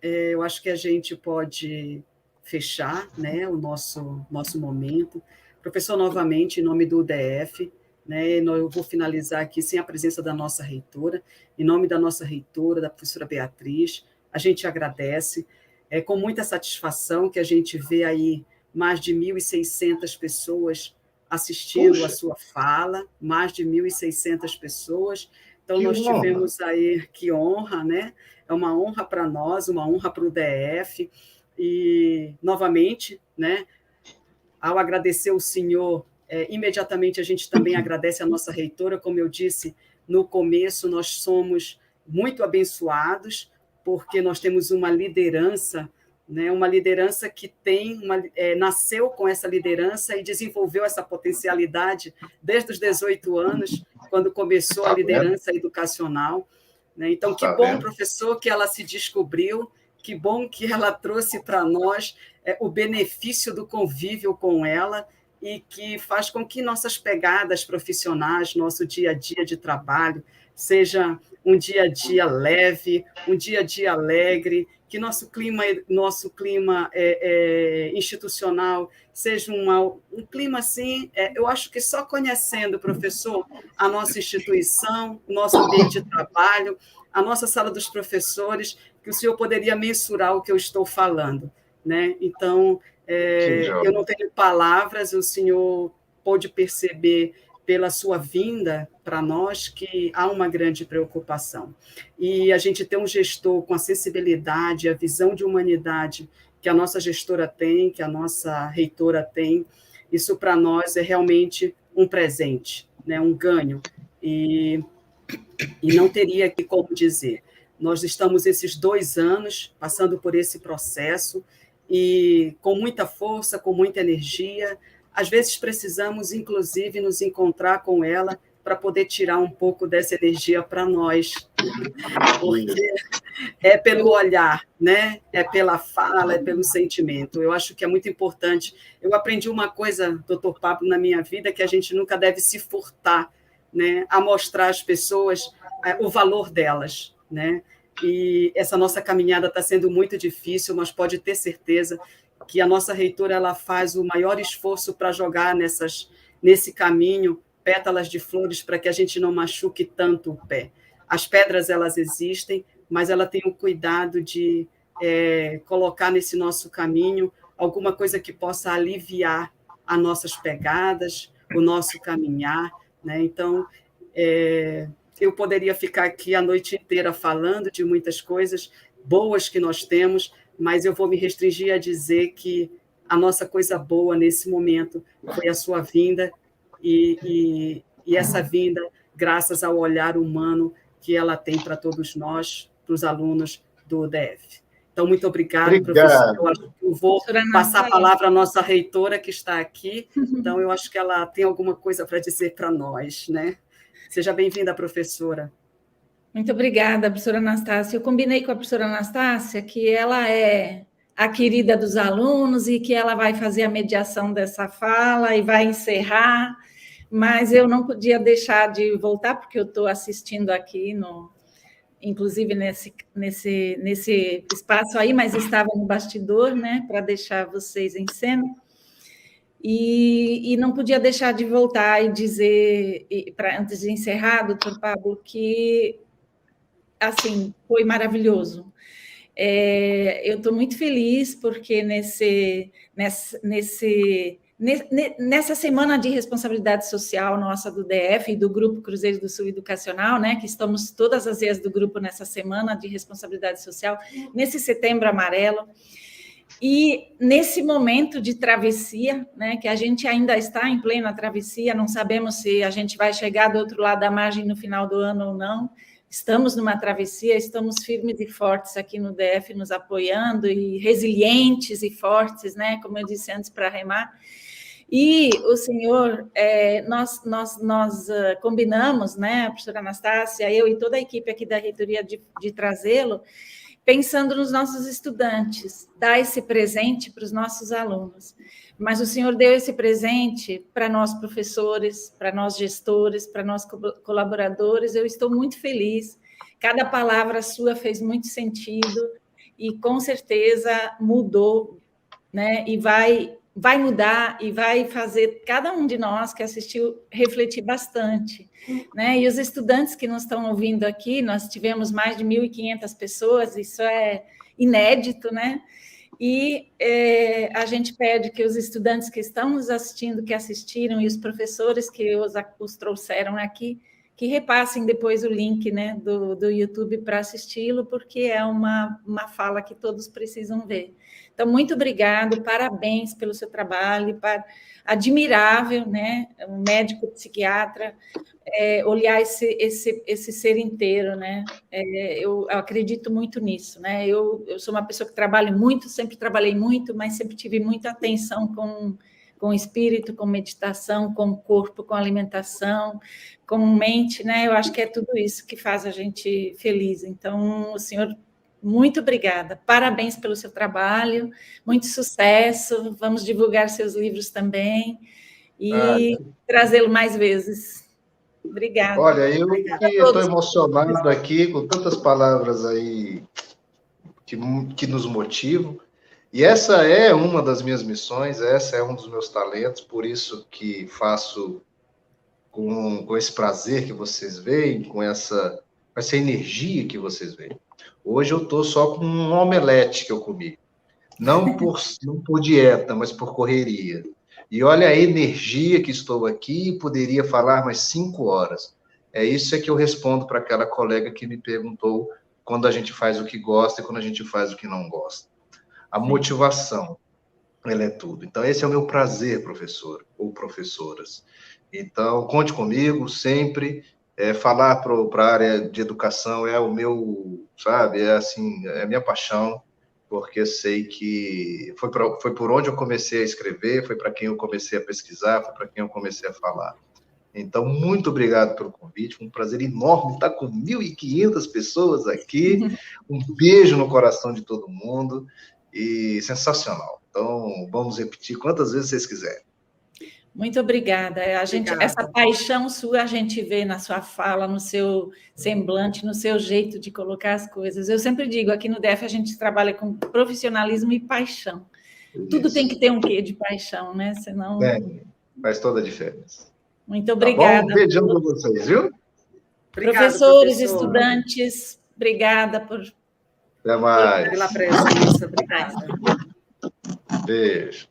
Eu acho que a gente pode fechar, né, o nosso momento. Professor, novamente, em nome do UDF, né, eu vou finalizar aqui sem a presença da nossa reitora. Em nome da nossa reitora, da professora Beatriz, a gente agradece. É com muita satisfação que a gente vê aí mais de 1.600 pessoas assistindo a sua fala, mais de 1.600 pessoas. Então, que nós tivemos aí, que honra, né? É uma honra para nós, uma honra para o DF. E, novamente, né, ao agradecer o senhor, imediatamente a gente também agradece a nossa reitora. Como eu disse no começo, nós somos muito abençoados, porque nós temos uma liderança, né, uma liderança que nasceu com essa liderança e desenvolveu essa potencialidade desde os 18 anos, quando começou a liderança educacional, né? Então, que bom, professor, que ela se descobriu, que bom que ela trouxe para nós o benefício do convívio com ela e que faz com que nossas pegadas profissionais, nosso dia a dia de trabalho, seja um dia a dia leve, um dia a dia alegre, que nosso clima institucional seja um clima assim. Eu acho que só conhecendo, professor, a nossa instituição, o nosso ambiente de trabalho, a nossa sala dos professores, que o senhor poderia mensurar o que eu estou falando, né? Então, eu não tenho palavras, o senhor pôde perceber pela sua vinda para nós que há uma grande preocupação. E a gente tem um gestor com a sensibilidade, a visão de humanidade que a nossa gestora tem, que a nossa reitora tem, isso para nós é realmente um presente, né? Um ganho. E não teria aqui como dizer. Nós estamos esses 2 anos passando por esse processo e com muita força, com muita energia. Às vezes precisamos, inclusive, nos encontrar com ela para poder tirar um pouco dessa energia para nós, porque é pelo olhar, né? É pela fala, é pelo sentimento. Eu acho que é muito importante. Eu aprendi uma coisa, doutor Pablo, na minha vida, que a gente nunca deve se furtar, né, a mostrar às pessoas o valor delas, né? E essa nossa caminhada está sendo muito difícil, mas pode ter certeza que a nossa reitora ela faz o maior esforço para jogar nesse caminho pétalas de flores para que a gente não machuque tanto o pé. As pedras elas existem, mas ela tem o cuidado de colocar nesse nosso caminho alguma coisa que possa aliviar as nossas pegadas, o nosso caminhar, né? Então, eu poderia ficar aqui a noite inteira falando de muitas coisas boas que nós temos, mas eu vou me restringir a dizer que a nossa coisa boa nesse momento foi a sua vinda e essa vinda graças ao olhar humano que ela tem para todos nós, para os alunos do UDF. Então, muito obrigado, professor. Eu acho que eu vou passar a palavra à nossa reitora, que está aqui. Então, eu acho que ela tem alguma coisa para dizer para nós, né? Seja bem-vinda, professora. Muito obrigada, professora Anastácia. Eu combinei com a professora Anastácia que ela é a querida dos alunos e que ela vai fazer a mediação dessa fala e vai encerrar, mas eu não podia deixar de voltar, porque eu estou assistindo aqui, inclusive nesse espaço aí, mas estava no bastidor, né, para deixar vocês em cena. E não podia deixar de voltar e dizer, antes de encerrar, doutor Pablo, que assim, foi maravilhoso. Eu estou muito feliz porque nessa semana de responsabilidade social nossa do DF e do Grupo Cruzeiro do Sul Educacional, né, que estamos todas as vezes do grupo nessa semana de responsabilidade social, nesse Setembro Amarelo, e nesse momento de travessia, né, que a gente ainda está em plena travessia, não sabemos se a gente vai chegar do outro lado da margem no final do ano ou não. Estamos numa travessia, estamos firmes e fortes aqui no DF, nos apoiando, e resilientes e fortes, né, como eu disse antes, para remar. E o senhor, nós combinamos, né, a professora Anastácia, eu e toda a equipe aqui da reitoria de trazê-lo, pensando nos nossos estudantes, dar esse presente para os nossos alunos. Mas o senhor deu esse presente para nós professores, para nós gestores, para nós colaboradores. Eu estou muito feliz. Cada palavra sua fez muito sentido e, com certeza, mudou, né? E vai mudar e vai fazer cada um de nós que assistiu refletir bastante, né? E os estudantes que nos estão ouvindo aqui, nós tivemos mais de 1.500 pessoas, isso é inédito, né? E a gente pede que os estudantes que estão nos assistindo, que assistiram, e os professores que os trouxeram aqui, que repassem depois o link, né, do YouTube para assisti-lo, porque é uma fala que todos precisam ver. Então, muito obrigado, parabéns pelo seu trabalho, admirável, né, um médico psiquiatra, olhar esse ser inteiro, né, eu acredito muito nisso, né, eu sou uma pessoa que trabalho muito, sempre trabalhei muito, mas sempre tive muita atenção com com o espírito, com meditação, com o corpo, com alimentação, com mente, né? Eu acho que é tudo isso que faz a gente feliz. Então, o senhor, muito obrigada. Parabéns pelo seu trabalho, muito sucesso. Vamos divulgar seus livros também e trazê-lo mais vezes. Obrigada. Olha, eu estou emocionado aqui com tantas palavras aí que nos motivam. E essa é uma das minhas missões, essa é um dos meus talentos, por isso que faço com esse prazer que vocês veem, com essa energia que vocês veem. Hoje eu estou só com um omelete que eu comi. Não por dieta, mas por correria. E olha a energia que estou aqui, poderia falar mais 5 horas. É isso que eu respondo para aquela colega que me perguntou quando a gente faz o que gosta e quando a gente faz o que não gosta. A motivação, ela é tudo. Então, esse é o meu prazer, professor ou professoras. Então, conte comigo sempre. Falar para a área de educação é o meu, sabe, é a minha paixão, porque sei que foi por onde eu comecei a escrever, foi para quem eu comecei a pesquisar, foi para quem eu comecei a falar. Então, muito obrigado pelo convite, foi um prazer enorme estar com 1.500 pessoas aqui, um beijo no coração de todo mundo, e sensacional. Então, vamos repetir quantas vezes vocês quiserem. Muito obrigada. Essa paixão sua a gente vê na sua fala, no seu semblante, no seu jeito de colocar as coisas. Eu sempre digo, aqui no DF a gente trabalha com profissionalismo e paixão. Isso. Tudo tem que ter um quê de paixão, né? Senão... faz toda a diferença. Muito obrigada. Tá bom? Um beijão para vocês, viu? Obrigada, professores, estudantes, obrigada Até mais. Pela presença. Obrigada. Beijo.